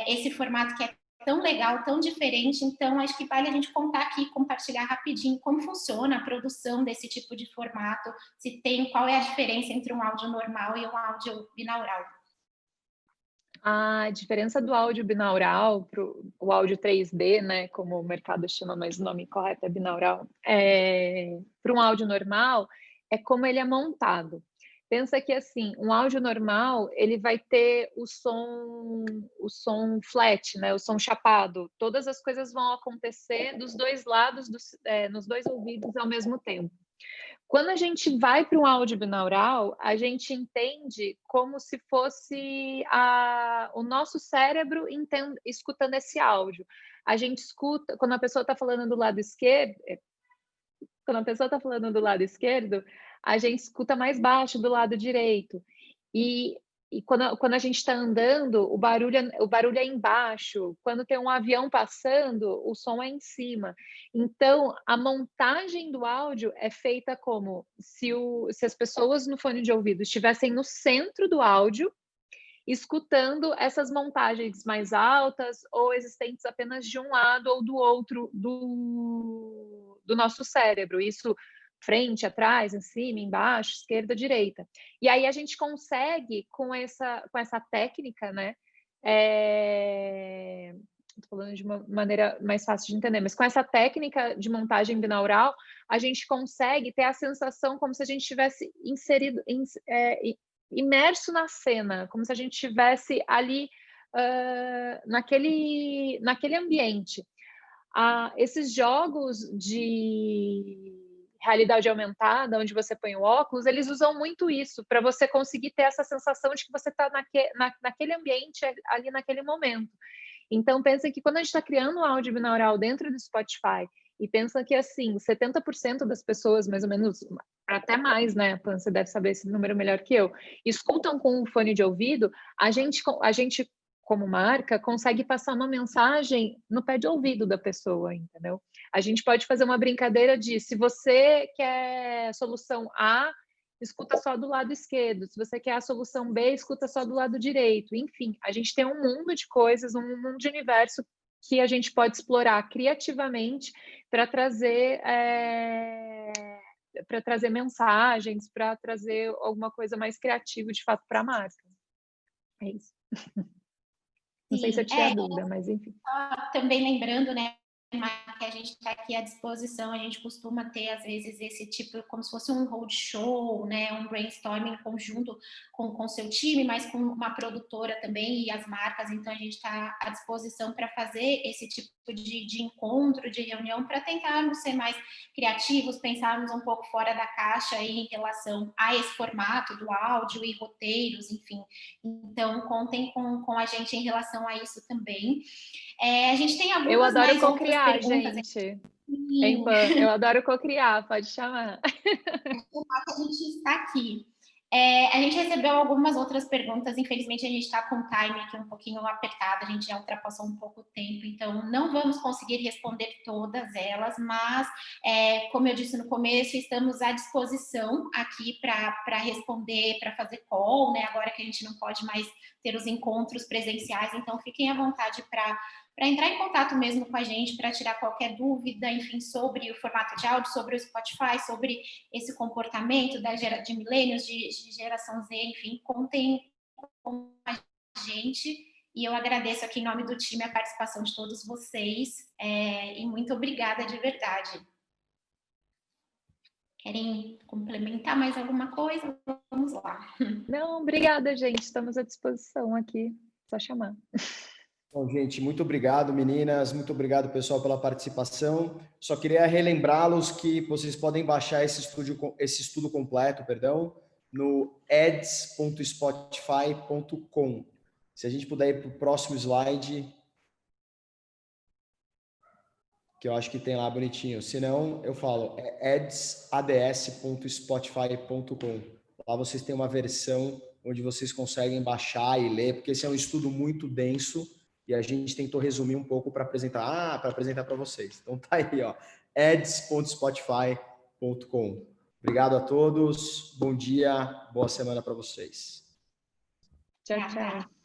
esse formato que é tão legal, tão diferente. Então acho que vale a gente contar aqui, compartilhar rapidinho como funciona a produção desse tipo de formato, se tem, qual é a diferença entre um áudio normal e um áudio binaural. A diferença do áudio binaural para o áudio 3D, né, como o mercado chama, mas o nome correto é binaural, para um áudio normal, é como ele é montado. Pensa que, assim, um áudio normal, ele vai ter o som flat, né? O som chapado. Todas as coisas vão acontecer dos dois lados, nos dois ouvidos ao mesmo tempo. Quando a gente vai para um áudio binaural, a gente entende como se fosse o nosso cérebro escutando esse áudio. A gente escuta, quando a pessoa está falando do lado esquerdo, a gente escuta mais baixo do lado direito. E quando a gente está andando, o barulho é embaixo. Quando tem um avião passando, o som é em cima. Então, a montagem do áudio é feita como se as pessoas no fone de ouvido estivessem no centro do áudio, escutando essas montagens mais altas ou existentes apenas de um lado ou do outro do nosso cérebro. Isso frente, atrás, em cima, embaixo, esquerda, direita. E aí a gente consegue, com essa técnica, né? Estou falando de uma maneira mais fácil de entender, mas com essa técnica de montagem binaural, a gente consegue ter a sensação como se a gente tivesse imerso na cena, como se a gente estivesse ali naquele ambiente. Esses jogos de realidade aumentada, onde você põe o óculos, eles usam muito isso, para você conseguir ter essa sensação de que você está naquele ambiente, ali naquele momento. Então, pensa que quando a gente está criando um áudio binaural dentro do Spotify, e pensa que, assim, 70% das pessoas, mais ou menos, até mais, né, você deve saber esse número melhor que eu, escutam com um fone de ouvido, a gente como marca, consegue passar uma mensagem no pé de ouvido da pessoa, entendeu? A gente pode fazer uma brincadeira de, se você quer a solução A, escuta só do lado esquerdo. Se você quer a solução B, escuta só do lado direito. Enfim, a gente tem um mundo de coisas, um mundo de universo que a gente pode explorar criativamente para trazer mensagens, para trazer alguma coisa mais criativa, de fato, para a marca. É isso. Não sei se eu tirei a dúvida, mas enfim. Também lembrando, né, que a gente está aqui à disposição, a gente costuma ter, às vezes, esse tipo, como se fosse um roadshow, né, um brainstorming em conjunto com o seu time, mas com uma produtora também e as marcas, então a gente está à disposição para fazer esse tipo de encontro, de reunião, para tentarmos ser mais criativos, pensarmos um pouco fora da caixa aí em relação a esse formato do áudio e roteiros, enfim. Então, contem com a gente em relação a isso também. A gente tem algumas mais outras perguntas. Gente. Eu adoro co-criar, pode chamar. A gente está aqui. A gente recebeu algumas outras perguntas, infelizmente a gente está com o time aqui um pouquinho apertado, a gente já ultrapassou um pouco o tempo, então não vamos conseguir responder todas elas, mas, como eu disse no começo, estamos à disposição aqui para responder, para fazer call, né? Agora que a gente não pode mais ter os encontros presenciais, então fiquem à vontade para entrar em contato mesmo com a gente, para tirar qualquer dúvida, enfim, sobre o formato de áudio, sobre o Spotify, sobre esse comportamento de millennials, de geração Z, enfim, contem com a gente. E eu agradeço aqui em nome do time a participação de todos vocês, e muito obrigada de verdade. Querem complementar mais alguma coisa? Vamos lá. Não, obrigada, gente. Estamos à disposição aqui. Só chamar. Bom, gente, muito obrigado, meninas. Muito obrigado, pessoal, pela participação. Só queria relembrá-los que vocês podem baixar esse estudo completo, no ads.spotify.com. Se a gente puder ir para o próximo slide, que eu acho que tem lá bonitinho. Se não, eu falo, ads.spotify.com. Lá vocês têm uma versão onde vocês conseguem baixar e ler, porque esse é um estudo muito denso e a gente tentou resumir um pouco para apresentar para vocês. Então tá aí, ó, ads.spotify.com. Obrigado a todos, bom dia, boa semana para vocês. Tchau, tchau.